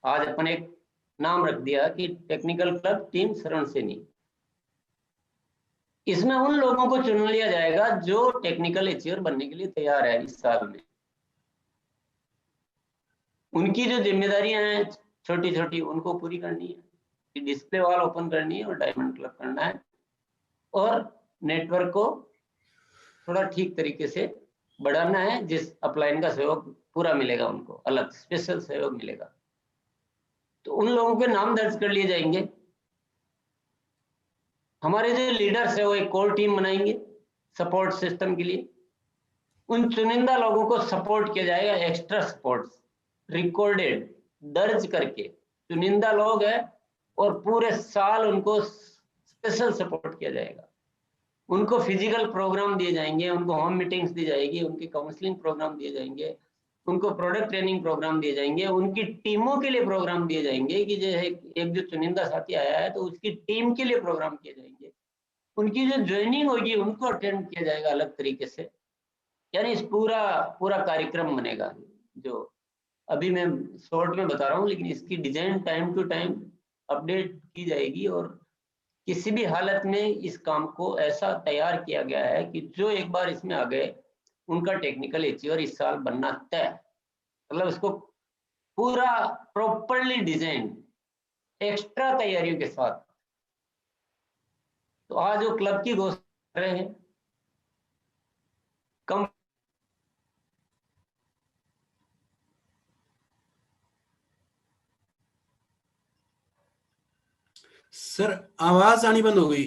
Speaker 1: आज अपन एक नाम रख दिया कि टेक्निकल क्लब टीम श्रवण सैनी। इसमें उन लोगों को चुन लिया जाएगा जो टेक्निकल एचआर बनने के लिए तैयार है इस साल में। उनकी जो जिम्मेदारियां हैं छोटी छोटी, उनको पूरी करनी है कि डिस्प्ले वॉल ओपन करनी है और डायमंड क्लब करना है, और नेटवर्क को थोड़ा ठीक तरीके से बढ़ाना है, जिस अपलाइन का सहयोग पूरा मिलेगा, उनको अलग स्पेशल सहयोग मिलेगा। तो उन लोगों के नाम दर्ज कर लिए जाएंगे। हमारे जो लीडर्स है वो एक कोर टीम बनाएंगे सपोर्ट सिस्टम के लिए। उन चुनिंदा लोगों को सपोर्ट किया जाएगा, एक्स्ट्रा सपोर्ट रिकॉर्डेड, दर्ज करके। चुनिंदा लोग हैं और पूरे साल उनको स्पेशल सपोर्ट किया जाएगा। उनको फिजिकल प्रोग्राम दिए जाएंगे, उनको होम मीटिंग्स दी जाएगी, उनके काउंसलिंग प्रोग्राम दिए जाएंगे, उनको प्रोडक्ट ट्रेनिंग प्रोग्राम दिए जाएंगे, उनकी टीमों के लिए प्रोग्राम दिए जाएंगे कि जो एक जो चुनिंदा साथी आया है तो उसकी टीम के लिए प्रोग्राम किए जाएंगे, उनकी जो ज्वाइनिंग होगी उनको अटेंड किया जाएगा अलग तरीके से। यानी इस पूरा पूरा कार्यक्रम बनेगा, जो अभी मैं शॉर्ट में बता रहा हूँ, लेकिन इसकी design time to time update की जाएगी और किसी भी हालत में इस काम को ऐसा तैयार किया गया है कि जो एक बार इसमें आ गए उनका टेक्निकल अचीवर इस साल बनना तय। मतलब इसको पूरा प्रॉपरली डिजाइन एक्स्ट्रा तैयारियों के साथ। तो आज जो क्लब की घोषणा कर रहे हैं, कम
Speaker 2: सर आवाज आनी बंद हो गई।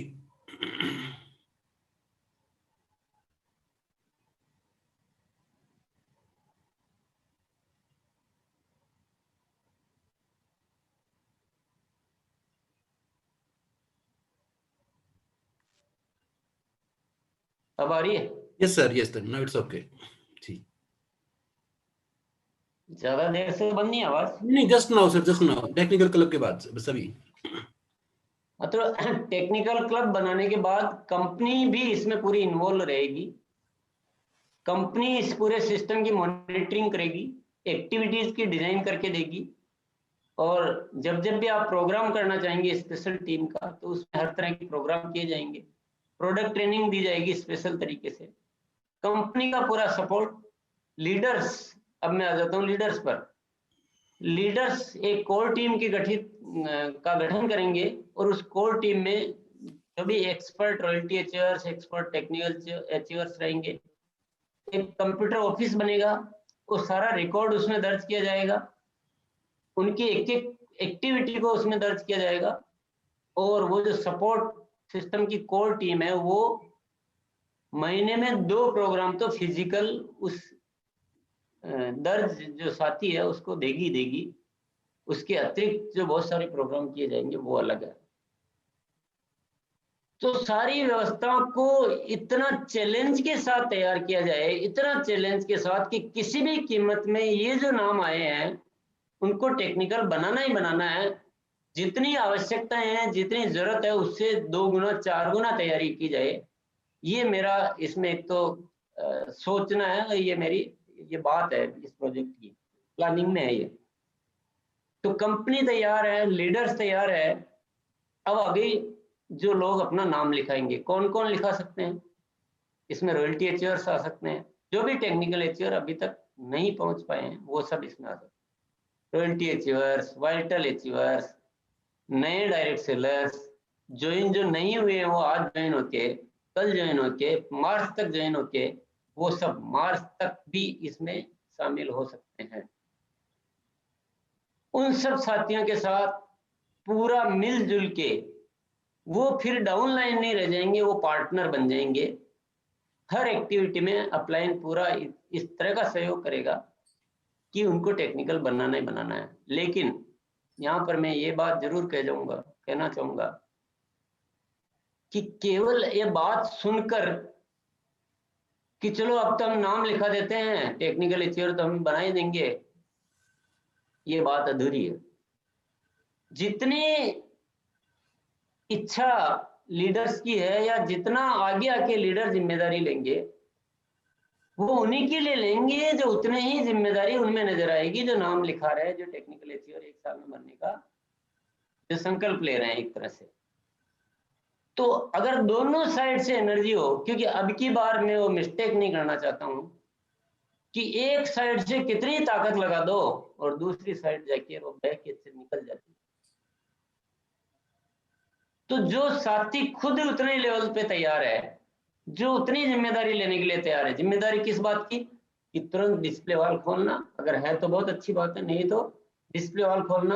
Speaker 1: अब आ रही है?
Speaker 2: Yes sir, yes sir, now it's okay. ठीक,
Speaker 1: ज्यादा देर से बंद नहीं आवाज?
Speaker 2: नहीं, just now sir, just now, technical club के बाद सभी।
Speaker 1: तो टेक्निकल क्लब बनाने के बाद कंपनी भी इसमें पूरी इन्वॉल्व रहेगी। कंपनी इस पूरे सिस्टम की मॉनिटरिंग करेगी, एक्टिविटीज की डिजाइन करके देगी, और जब जब भी आप प्रोग्राम करना चाहेंगे स्पेशल टीम का तो उसमें हर तरह के प्रोग्राम किए जाएंगे, प्रोडक्ट ट्रेनिंग दी जाएगी स्पेशल तरीके से, कंपनी का पूरा सपोर्ट। लीडर्स, अब मैं आ जाता हूँ लीडर्स पर। लीडर्स एक कोर टीम की का गठन करेंगे और उस कोर टीम में जो भी expert royalty achievers, expert technical achievers रहेंगे, एक कंप्यूटर ऑफिस बनेगा, वो सारा रिकॉर्ड उसमें दर्ज किया जाएगा, उनकी एक एक एक्टिविटी को उसमें दर्ज किया जाएगा, और वो जो सपोर्ट सिस्टम की कोर टीम है वो महीने में 2 प्रोग्राम तो फिजिकल उस दर्ज जो साथी है उसको देगी। उसके अतिरिक्त जो बहुत सारे प्रोग्राम किए जाएंगे वो अलग है। तो सारी व्यवस्थाओं को इतना चैलेंज के साथ तैयार किया जाए, इतना चैलेंज के साथ कि किसी भी कीमत में ये जो नाम आए हैं उनको टेक्निकल बनाना ही बनाना है। जितनी आवश्यकताएं हैं, जितनी जरूरत है, उससे 2 गुना 4 गुना तैयारी की जाए। ये मेरा इसमें एक तो सोचना है, ये मेरी ये बात है इस प्रोजेक्ट की, प्लानिंग में है ये। तो कंपनी तैयार है, लीडर्स तैयार है, अब आगे जो लोग अपना नाम लिखाएंगे, कौन कौन लिखा सकते हैं? इसमें रॉयल्टी अचीवर्स आ सकते हैं, जो भी टेक्निकल अचीवर अभी तक नहीं पहुंच पाए हैं वो सब इसमें आ सकते हैं। रॉयल्टी अचीवर्स, वाइटल अचीवर्स, नए डायरेक्ट सेलर्स, ज्वाइन जो नहीं हुए हैं वो आज ज्वाइन होके, कल ज्वाइन होके, मार्च तक ज्वाइन होके, वो सब मार्च तक भी इसमें शामिल हो सकते हैं। उन सब साथियों के साथ पूरा मिलजुल के वो फिर डाउन लाइन नहीं रह जाएंगे, वो पार्टनर बन जाएंगे। हर एक्टिविटी में अपलाइन पूरा इस तरह का सहयोग करेगा कि उनको टेक्निकल बनाना ही बनाना है। लेकिन यहाँ पर मैं ये बात जरूर कहना चाहूंगा कि केवल ये बात सुनकर कि चलो अब तो हम नाम लिखा देते हैं, टेक्निकल अचीवर तो हम बना ही देंगे, ये बात अधूरी है। जितनी इच्छा लीडर्स की है या जितना आगे आके लीडर जिम्मेदारी लेंगे वो उन्हीं के लिए लेंगे जो उतने ही जिम्मेदारी उनमें नजर आएगी जो नाम लिखा रहे हैं, जो टेक्निकल अचीवर 1 साल में बनने का जो संकल्प ले रहे हैं एक तरह से। तो अगर दोनों साइड से एनर्जी हो, क्योंकि अब की बार मैं वो मिस्टेक नहीं करना चाहता हूं कि एक साइड से कितनी ताकत लगा दो और दूसरी साइड जाके वो बैक से निकल जाती। तो जो साथी खुद उतने लेवल पे तैयार है, जो उतनी जिम्मेदारी लेने के लिए तैयार है, जिम्मेदारी किस बात की कि तुरंत डिस्प्ले वॉल खोलना, अगर है तो बहुत अच्छी बात है, नहीं तो डिस्प्ले वॉल खोलना।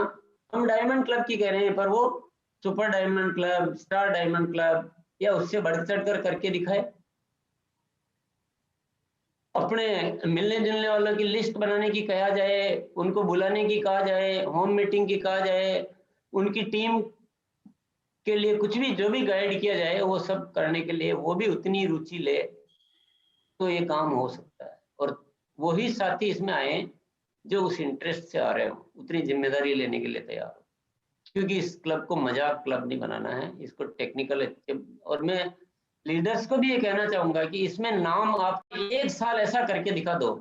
Speaker 1: हम डायमंड क्लब की कह रहे हैं पर वो super diamond club, star diamond club या उससे बढ़ चढ़ कर करके दिखाए। अपने मिलने जुलने वालों की लिस्ट बनाने की कहा जाए, उनको बुलाने की कहा जाए, होम मीटिंग की कहा जाए, उनकी टीम के लिए कुछ भी जो भी गाइड किया जाए वो सब करने के लिए वो भी उतनी रुचि ले तो ये काम हो सकता है। और वही साथी इसमें आए जो उस इंटरेस्ट से आ रहे हो, उतनी जिम्मेदारी लेने के लिए तैयार हो, क्योंकि इस क्लब को मजाक क्लब नहीं बनाना है, इसको टेक्निकल। और मैं लीडर्स को भी ये कहना चाहूंगा कि इसमें नाम आप 1 साल ऐसा करके दिखा दो,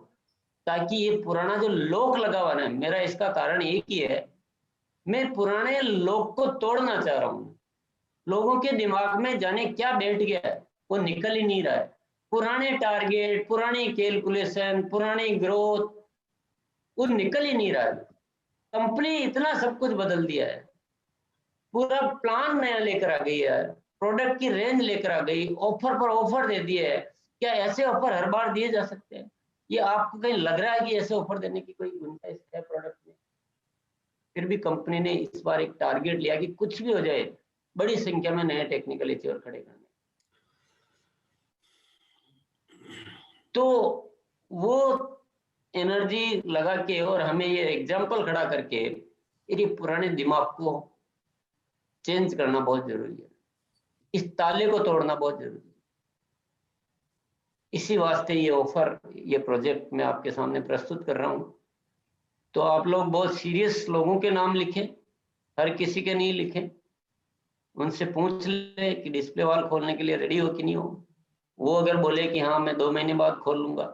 Speaker 1: ताकि ये पुराना जो लोक लगा हुआ है, मेरा इसका कारण एक ही है, मैं पुराने लोक को तोड़ना चाह रहा हूँ। लोगों के दिमाग में जाने क्या बैठ गया है, वो निकल ही नहीं रहा है। पुराने टारगेट, पुरानी कैलकुलेशन, पुरानी ग्रोथ, वो निकल ही नहीं रहा है। कंपनी इतना सब कुछ बदल दिया है, पूरा प्लान नया लेकर आ गई है, प्रोडक्ट की रेंज लेकर आ गई, ऑफर पर ऑफर दे दिए है। क्या ऐसे ऑफर हर बार दिए जा सकते हैं? ये आपको कहीं लग रहा है कि ऐसे ऑफर देने की कोई गुंजाइश है प्रोडक्ट में? फिर भी कंपनी ने इस बार एक टारगेट लिया कि कुछ भी हो जाए, बड़ी संख्या में नए टेक्निकल एचीवर खड़े करने। तो वो एनर्जी लगा के और हमें ये एग्जाम्पल खड़ा करके ये पुराने दिमाग को चेंज करना बहुत जरूरी है, इस ताले को तोड़ना बहुत जरूरी है। इसी वास्ते ये ऑफर, ये प्रोजेक्ट मैं आपके सामने प्रस्तुत कर रहा हूँ। तो आप लोग बहुत सीरियस लोगों के नाम लिखें, हर किसी के नहीं लिखें। उनसे पूछ ले कि डिस्प्ले वॉल खोलने के लिए रेडी हो कि नहीं हो। वो अगर बोले कि हाँ मैं 2 महीने बाद खोल लूंगा,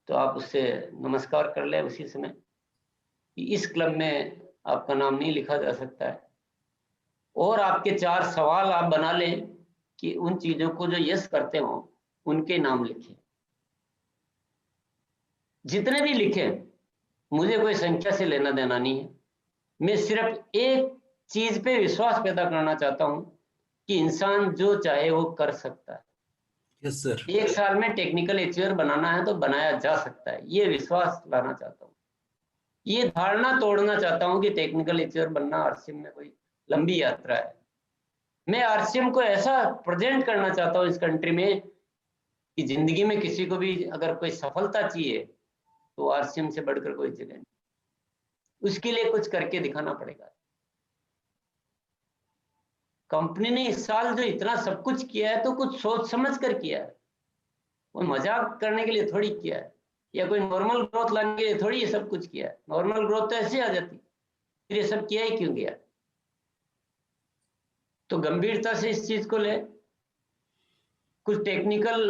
Speaker 1: तो आप उससे नमस्कार कर ले उसी समय कि इस क्लब में आपका नाम नहीं लिखा जा सकता है। और आपके 4 सवाल आप बना लें कि उन चीजों को जो यस करते हो उनके नाम लिखें। जितने भी लिखें, मुझे कोई संख्या से लेना देना नहीं है। मैं सिर्फ एक चीज पे विश्वास पैदा करना चाहता हूं कि इंसान जो चाहे वो कर सकता है।
Speaker 2: Yes sir.
Speaker 1: 1 साल में टेक्निकल एचीवर बनाना है तो बनाया जा सकता है, ये विश्वास लाना चाहता हूँ। ये धारणा तोड़ना चाहता हूँ कि टेक्निकल एचीवर बनना आरसीएम में कोई लंबी यात्रा है। मैं आरसीएम को ऐसा प्रेजेंट करना चाहता हूँ इस कंट्री में कि जिंदगी में किसी को भी अगर कोई सफलता चाहिए तो आरसीएम से बढ़कर कोई जगह नहीं। उसके लिए कुछ करके दिखाना पड़ेगा। कंपनी ने इस साल जो इतना सब कुछ किया है तो कुछ सोच समझ कर किया है, कोई मजाक करने के लिए थोड़ी किया है, या कोई नॉर्मल ग्रोथ लाने के लिए थोड़ी ये सब कुछ किया है। नॉर्मल ग्रोथ तो ऐसे आ जाती, फिर ये सब किया ही क्यों गया? तो गंभीरता से इस चीज को ले। कुछ टेक्निकल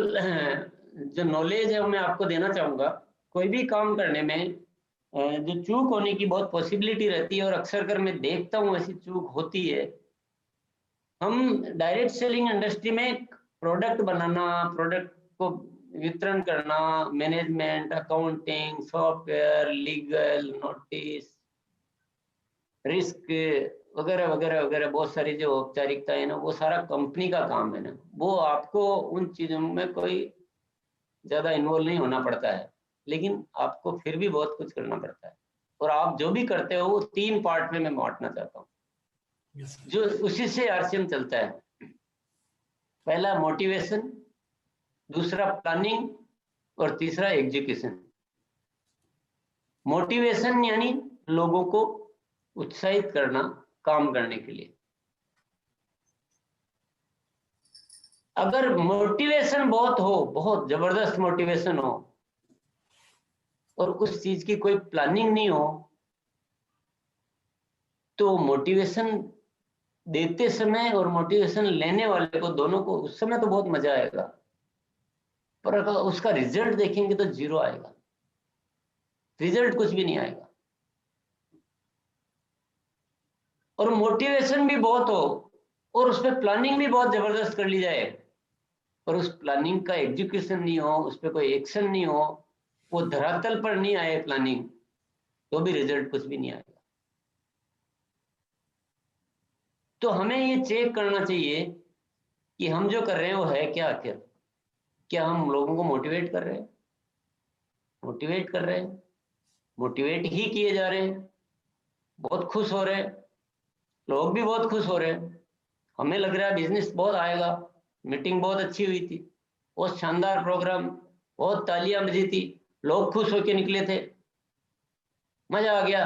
Speaker 1: जो नॉलेज है वो मैं आपको देना चाहूंगा। कोई भी काम करने में जो चूक होने की बहुत पॉसिबिलिटी रहती है, और अक्सर कर मैं देखता हूँ ऐसी चूक होती है। हम डायरेक्ट सेलिंग इंडस्ट्री में प्रोडक्ट बनाना, प्रोडक्ट को वितरण करना, management, accounting, software, legal, notice, risk वगैरह वगैरह वगैरह, बहुत सारी जो औपचारिकता है ना, वो सारा कंपनी का काम है ना। वो आपको उन चीजों में कोई ज्यादा इन्वॉल्व नहीं होना पड़ता है, लेकिन आपको फिर भी बहुत कुछ करना पड़ता है। और आप जो भी करते हो वो 3 पार्ट में मैं बांटना चाहता हूँ, जो उसी से आरसीएम चलता है। पहला मोटिवेशन, दूसरा प्लानिंग, और तीसरा एग्जीक्यूशन। मोटिवेशन यानी लोगों को उत्साहित करना काम करने के लिए। अगर मोटिवेशन बहुत हो, बहुत जबरदस्त मोटिवेशन हो, और उस चीज की कोई प्लानिंग नहीं हो, तो मोटिवेशन देते समय और मोटिवेशन लेने वाले को, दोनों को उस समय तो बहुत मजा आएगा, पर अगर उसका रिजल्ट देखेंगे तो 0 आएगा, रिजल्ट कुछ भी नहीं आएगा। और मोटिवेशन भी बहुत हो और उस पर प्लानिंग भी बहुत जबरदस्त कर ली जाए, और उस प्लानिंग का एग्जीक्यूशन नहीं हो, उस पर कोई एक्शन नहीं हो, वो धरातल पर नहीं आए प्लानिंग, तो भी रिजल्ट कुछ भी नहीं आएगा। तो हमें ये चेक करना चाहिए कि हम जो कर रहे हैं वो है क्या आखिर। क्या हम लोगों को मोटिवेट कर रहे हैं? मोटिवेट कर रहे हैं, मोटिवेट ही किए जा रहे हैं, बहुत खुश हो रहे हैं, लोग भी बहुत खुश हो रहे हैं, हमें लग रहा है बिजनेस बहुत आएगा। मीटिंग बहुत अच्छी हुई थी, बहुत शानदार प्रोग्राम, बहुत तालियां बजी थी, लोग खुश होकर निकले थे, मजा आ गया।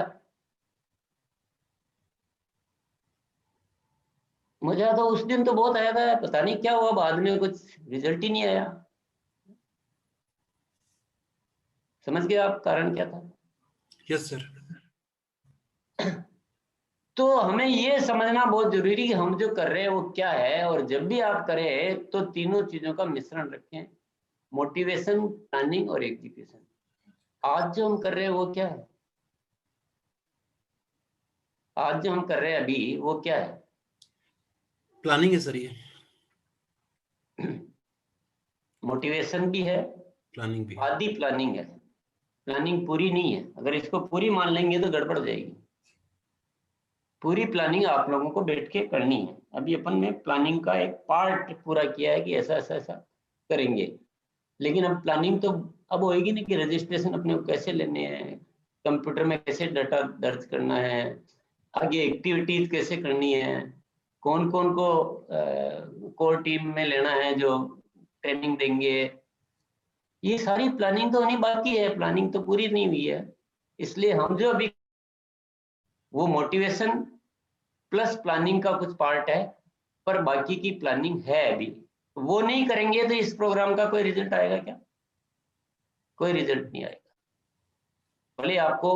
Speaker 1: मजा तो उस दिन तो बहुत आया था, पता नहीं क्या हुआ बाद में, कुछ रिजल्ट ही नहीं आया। समझ गए आप कारण क्या था?
Speaker 2: Yes sir.
Speaker 1: तो हमें ये समझना बहुत जरूरी कि हम जो कर रहे हैं वो क्या है, और जब भी आप करें तो तीनों चीजों का मिश्रण रखें, मोटिवेशन, प्लानिंग और एग्जीक्यूशन। आज जो हम कर रहे हैं वो क्या है? आज जो हम कर रहे हैं अभी वो क्या है?
Speaker 2: प्लानिंग है सर ये।
Speaker 1: मोटिवेशन भी है,
Speaker 2: प्लानिंग भी।
Speaker 1: आधी प्लानिंग है, प्लानिंग पूरी नहीं है। अगर इसको पूरी मान लेंगे तो गड़बड़ हो जाएगी। पूरी प्लानिंग आप लोगों को बैठ के करनी है। अभी अपन ने प्लानिंग का एक पार्ट पूरा किया है कि ऐसा ऐसा ऐसा करेंगे, लेकिन अब प्लानिंग तो अब होएगी नहीं कि रजिस्ट्रेशन अपने को कैसे लेने हैं, कंप्यूटर में कैसे डाटा दर्ज करना है, आगे एक्टिविटीज कैसे करनी है, कौन कौन को कोर टीम में लेना है जो ट्रेनिंग देंगे। ये सारी प्लानिंग तो होनी बाकी है, प्लानिंग तो पूरी नहीं हुई है। इसलिए हम जो अभी वो मोटिवेशन प्लस प्लानिंग का कुछ पार्ट है, पर बाकी की प्लानिंग है अभी। वो नहीं करेंगे तो इस प्रोग्राम का कोई रिजल्ट आएगा क्या? कोई रिजल्ट नहीं आएगा। भले आपको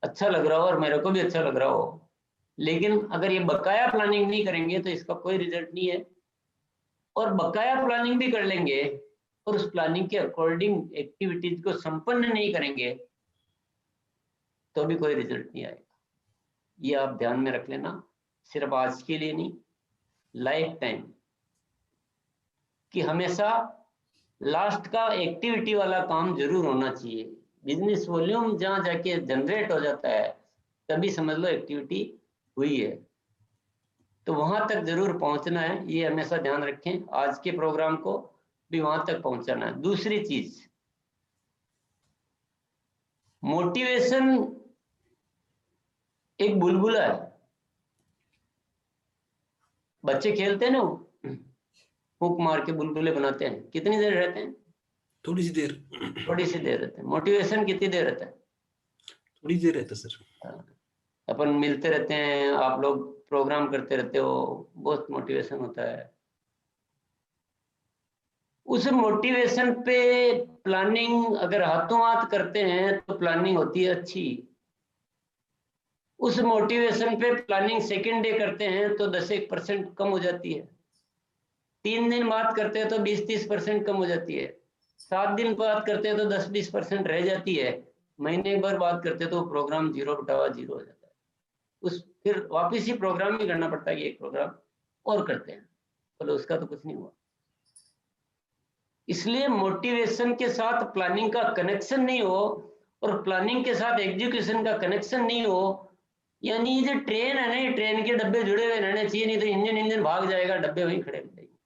Speaker 1: अच्छा लग रहा हो और मेरे को भी अच्छा लग रहा हो, लेकिन अगर ये बकाया प्लानिंग नहीं करेंगे तो इसका कोई रिजल्ट नहीं है। और बकाया प्लानिंग भी कर लेंगे और उस प्लानिंग के अकॉर्डिंग एक्टिविटीज को संपन्न नहीं करेंगे तो भी कोई रिजल्ट नहीं आएगा। ये आप ध्यान में रख लेना, सिर्फ आज के लिए नहीं, लाइफ टाइम, कि हमेशा लास्ट का एक्टिविटी वाला काम जरूर होना चाहिए। बिजनेस वॉल्यूम जहां जाके जनरेट हो जाता है तभी समझ लो एक्टिविटी हुई है। तो वहां तक जरूर पहुंचना है, ये हमेशा ध्यान रखें। आज के प्रोग्राम को भी वहां तक पहुंचाना है। दूसरी चीज, मोटिवेशन एक बुलबुला है। बच्चे खेलते हैं ना, फूंक मार के बुलबुले बनाते हैं, कितनी देर रहते हैं?
Speaker 2: थोड़ी सी देर।
Speaker 1: थोड़ी सी देर रहते हैं। मोटिवेशन कितनी देर रहता है?
Speaker 2: थोड़ी देर रहता सर।
Speaker 1: अपन मिलते रहते हैं, आप लोग प्रोग्राम करते रहते हो, बहुत मोटिवेशन होता है। उस मोटिवेशन पे प्लानिंग अगर हाथों हाथ करते हैं तो प्लानिंग होती है अच्छी। उस मोटिवेशन पे प्लानिंग सेकेंड डे करते हैं तो 10-1% कम हो जाती है। 3 दिन बाद करते हैं तो 20-30% कम हो जाती है। 7 दिन बाद करते हैं तो 10-20% रह जाती है। महीने भर बाद करते हैं तो प्रोग्राम 0/0 हो जाता है। उस फिर वापिस ही प्रोग्राम ही करना पड़ता है कि एक प्रोग्राम और करते हैं, बोलो उसका तो कुछ नहीं हुआ। इसलिए मोटिवेशन के साथ प्लानिंग का कनेक्शन नहीं हो और प्लानिंग के साथ एग्जीक्यूशन का कनेक्शन नहीं हो, यानी ये जो ट्रेन है ना, ट्रेन के डब्बे जुड़े हुए रहने चाहिए, नहीं तो इंजन भाग जाएगा, डब्बे वहीं खड़े रह जाएंगे,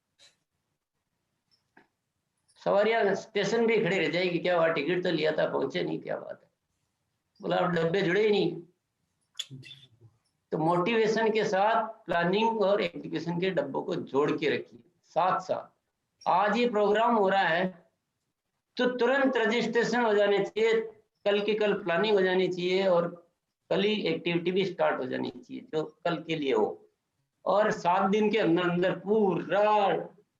Speaker 1: सवारियां स्टेशन भी खड़ी रह जाएगी। क्या हुआ, टिकट तो लिया था, पहुंचे नहीं, क्या बात है, बोला डब्बे जुड़े ही नहीं। तो मोटिवेशन के साथ प्लानिंग और एग्जीक्यूशन के डब्बों को जोड़ के रखिए साथ साथ। आज ये प्रोग्राम हो रहा है तो तुरंत रजिस्ट्रेशन हो जाने चाहिए, कल की कल प्लानिंग हो जानी चाहिए और कल ही एक्टिविटी भी स्टार्ट हो जानी चाहिए जो कल के लिए हो। और 7 दिन के अंदर अंदर पूरा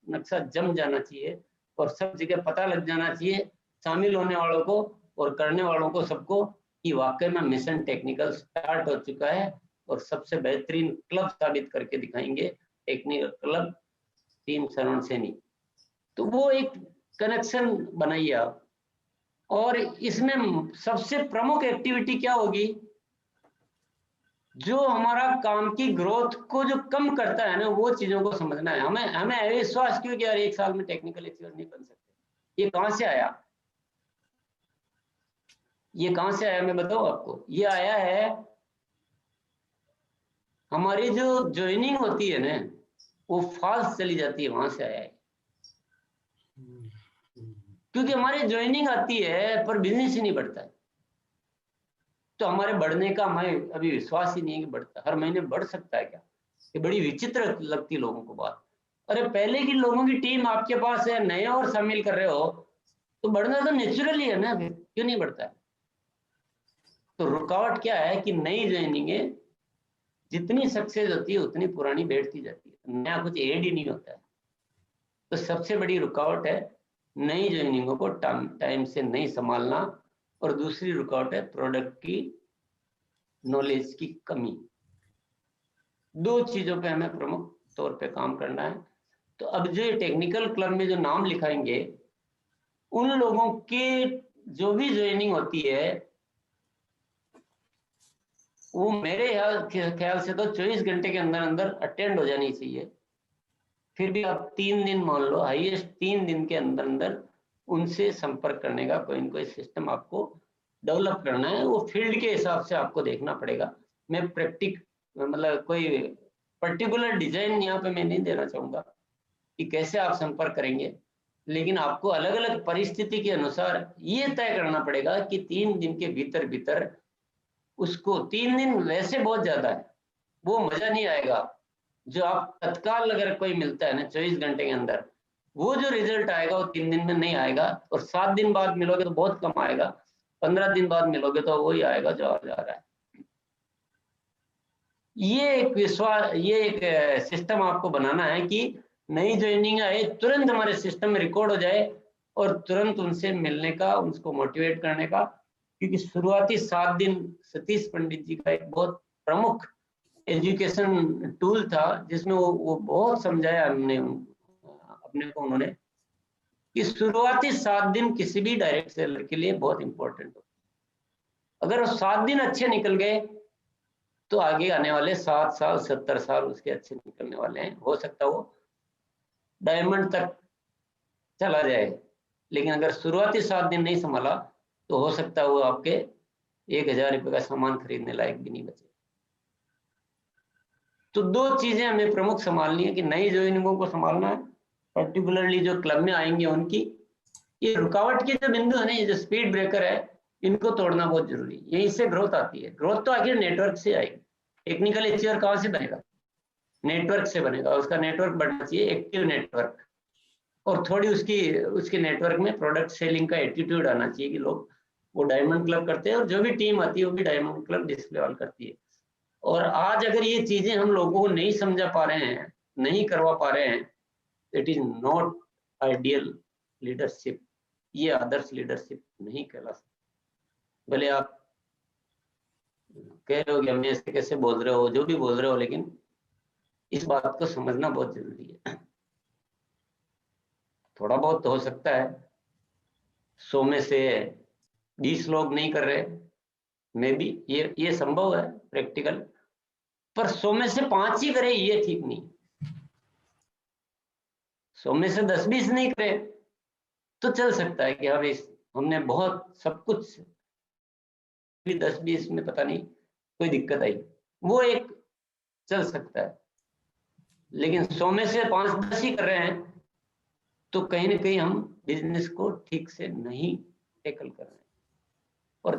Speaker 1: नक्शा जम जाना चाहिए और सब जगह पता लग जाना चाहिए शामिल होने वालों को और करने वालों को, सबको, कि वाकई में मिशन टेक्निकल स्टार्ट हो चुका है और सबसे बेहतरीन क्लब साबित करके दिखाएंगे, technical club team Saravan Saini. तो वो एक कनेक्शन बनाइए आप। और इसमें सबसे प्रमुख एक्टिविटी क्या होगी, जो हमारा काम की ग्रोथ को जो कम करता है ना, वो चीजों को समझना है। हमें विश्वास क्यों कि यार 1 साल में टेक्निकल एक्सपर्ट नहीं बन सकते, ये कहां से आया? ये कहां से आया मैं बताऊं आपको। ये आया है, हमारी जो ज्वाइनिंग होती है ना वो फाल्स चली जाती है, वहां से आया है। क्योंकि हमारी ज्वाइनिंग आती है पर बिजनेस ही नहीं बढ़ता है, तो हमारे बढ़ने का हमें अभी विश्वास ही नहीं है कि बढ़ता, हर महीने बढ़ सकता है क्या। ये बड़ी विचित्र लगती है लोगों को बात। अरे पहले की लोगों की टीम आपके पास है, नए और शामिल कर रहे हो तो बढ़ना तो नेचुरली है ना, क्यों नहीं बढ़ता है? तो रुकावट क्या है कि नई ज्वाइनिंग जितनी सक्सेस होती है उतनी पुरानी बैठती जाती है, नया कुछ ऐड ही नहीं होता है। तो सबसे बड़ी रुकावट है नई ज्वाइनिंगों को टाइम से नहीं संभालना और दूसरी रुकावट है प्रोडक्ट की नॉलेज की कमी। दो चीजों पे हमें प्रमुख तौर पे काम करना है। तो अब जो ये टेक्निकल क्लब में जो नाम लिखाएंगे, उन लोगों की जो भी ज्वाइनिंग होती है वो मेरे ख्याल से तो 24 घंटे के अंदर अंदर अटेंड हो जानी चाहिए। फिर भी आप 3 दिन मान लो, हाईएस्ट 3 दिन के अंदर अंदर उनसे संपर्क करने का कोई न कोई सिस्टम आपको डेवलप करना है। वो फील्ड के हिसाब से आपको देखना पड़ेगा। मैं मतलब कोई पर्टिकुलर डिजाइन यहाँ पे मैं नहीं देना चाहूंगा कि कैसे आप संपर्क करेंगे, लेकिन आपको अलग अलग परिस्थिति के अनुसार ये तय करना पड़ेगा कि 3 दिन के भीतर भीतर उसको, 3 दिन वैसे बहुत ज्यादा है, वो मजा नहीं आएगा जो आप तत्काल अगर कोई मिलता है ना 24 घंटे के अंदर, वो जो रिजल्ट आएगा वो 3 दिन में नहीं आएगा। और 7 दिन बाद मिलोगे तो बहुत कम आएगा, 15 दिन बाद मिलोगे तो वही आएगा जो आ जा रहा है। ये एक विश्वास, ये एक सिस्टम आपको बनाना है कि नई ज्वाइनिंग आए तुरंत हमारे सिस्टम में रिकॉर्ड हो जाए और तुरंत उनसे मिलने का, उनको मोटिवेट करने का। क्योंकि शुरुआती 7 दिन सतीश पंडित जी का एक बहुत प्रमुख एजुकेशन टूल था, जिसमें वो बहुत समझाया हमने अपने को, उन्होंने कि शुरुआती 7 दिन किसी भी डायरेक्ट सेलर के लिए बहुत इंपॉर्टेंट हो। अगर वो 7 दिन अच्छे निकल गए तो आगे आने वाले 7 साल 70 साल उसके अच्छे निकलने वाले हैं। हो सकता है वो डायमंड तक चला जाए, लेकिन अगर शुरुआती 7 दिन नहीं संभाला तो हो सकता है वो आपके 1000 रुपये का सामान खरीदने लायक भी नहीं बचे। तो 2 चीजें हमें प्रमुख संभालनी है कि नई ज्वाइनिंगों को संभालना है, पर्टिकुलरली जो क्लब में आएंगे उनकी। ये रुकावट के जो बिंदु है ना, ये जो स्पीड ब्रेकर है, इनको तोड़ना बहुत जरूरी है। यहीं से ग्रोथ आती है। ग्रोथ तो आखिर नेटवर्क से आएगी। टेक्निकल एचआर कहाँ से बनेगा? नेटवर्क से बनेगा। उसका नेटवर्क बढ़ना चाहिए, एक्टिव नेटवर्क, और थोड़ी उसके नेटवर्क में प्रोडक्ट सेलिंग का एटीट्यूड आना चाहिए कि लोग वो डायमंड क्लब करते हैं, और जो भी टीम आती है वो भी डायमंड क्लब डिस्प्ले वाल करती है। और आज अगर ये चीजें हम लोगों को नहीं समझा पा रहे हैं, नहीं करवा पा रहे हैं, it is not ideal leadership. ये आदर्श लीडरशिप नहीं कहला सकती। भले आप कह रहे हो कि हम ऐसे कैसे बोल रहे हो, जो भी बोल रहे हो, लेकिन इस बात को समझना बहुत जरूरी है। थोड़ा बहुत तो हो सकता है 100 में से 20 लोग नहीं कर रहे, मे बी ये संभव है प्रैक्टिकल, पर 100 में से 5 ही करे ये ठीक नहीं। 100 में से 10-20 नहीं करे तो चल सकता है कि हाँ भाई हमने बहुत सब कुछ, 10-20 में पता नहीं कोई दिक्कत आई, वो एक चल सकता है। लेकिन 100 में से 5-10 ही कर रहे हैं तो कहीं ना कहीं हम बिजनेस को ठीक से नहीं टैकल कर रहे हैं। और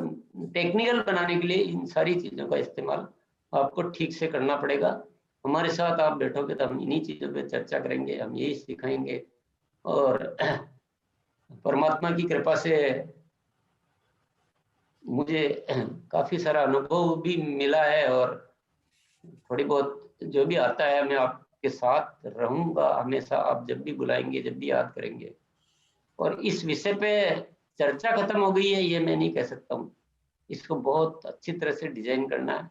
Speaker 1: टेक्निकल बनाने के लिए इन सारी चीजों का इस्तेमाल आपको ठीक से करना पड़ेगा। हमारे साथ आप बैठोगे तो हम इन्हीं चीजों पे चर्चा करेंगे, हम यही सिखाएंगे। और परमात्मा की कृपा से मुझे काफी सारा अनुभव भी मिला है, और थोड़ी बहुत जो भी आता है मैं आपके साथ रहूंगा हमेशा। आप जब भी बुलाएंगे, जब भी याद करेंगे। और इस विषय पे चर्चा खत्म हो गई है ये मैं नहीं कह सकता हूँ। इसको बहुत अच्छी तरह से डिजाइन करना है।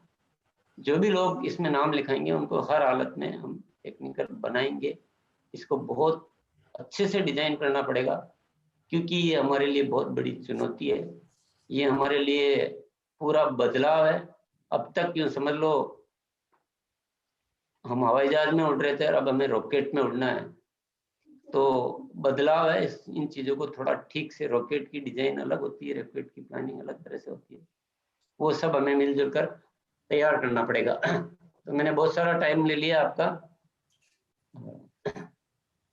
Speaker 1: जो भी लोग इसमें नाम लिखाएंगे उनको हर हालत में हम टेक्निकल बनाएंगे। इसको बहुत अच्छे से डिजाइन करना पड़ेगा, क्योंकि ये हमारे लिए बहुत बड़ी चुनौती है। ये हमारे लिए पूरा बदलाव है। अब तक यूँ समझ लो हम हवाई जहाज में उड़ रहे थे और अब हमें रॉकेट में उड़ना है, तो बदलाव है। इन चीजों को थोड़ा ठीक से, रॉकेट की डिजाइन अलग होती है, रॉकेट की प्लानिंग अलग तरह से होती है, वो सब हमें मिलजुल कर तैयार करना पड़ेगा। तो मैंने बहुत सारा टाइम ले लिया आपका,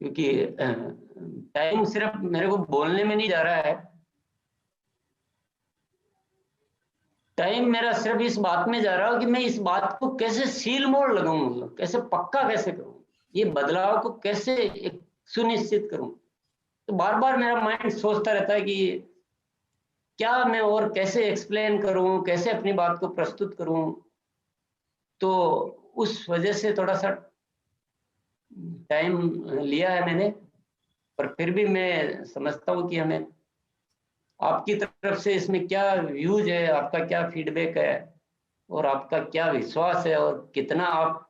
Speaker 1: क्योंकि टाइम सिर्फ मेरे को बोलने में नहीं जा रहा है, टाइम मेरा सिर्फ इस बात में जा रहा है कि मैं इस बात को कैसे सील मोड़ लगाऊं, मतलब कैसे पक्का कैसे करूं, ये बदलाव को कैसे एक सुनिश्चित करूं। तो बार बार मेरा माइंड सोचता रहता है कि क्या मैं और कैसे एक्सप्लेन करूं, कैसे अपनी बात को प्रस्तुत करूं। तो उस वजह से थोड़ा सा टाइम लिया है मैंने, पर फिर भी मैं समझता हूं कि हमें आपकी तरफ से इसमें क्या व्यूज है, आपका क्या फीडबैक है और आपका क्या विश्वास है और कितना आप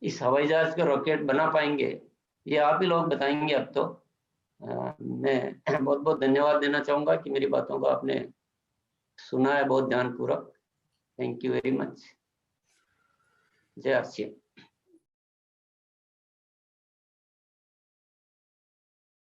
Speaker 1: इस हवाई जहाज का रॉकेट बना पाएंगे, ये आप ही लोग बताएंगे अब तो। मैं बहुत बहुत धन्यवाद देना चाहूंगा कि मेरी बातों को आपने सुना है बहुत ध्यानपूर्वक। Thank you very much. जय आर सी एम।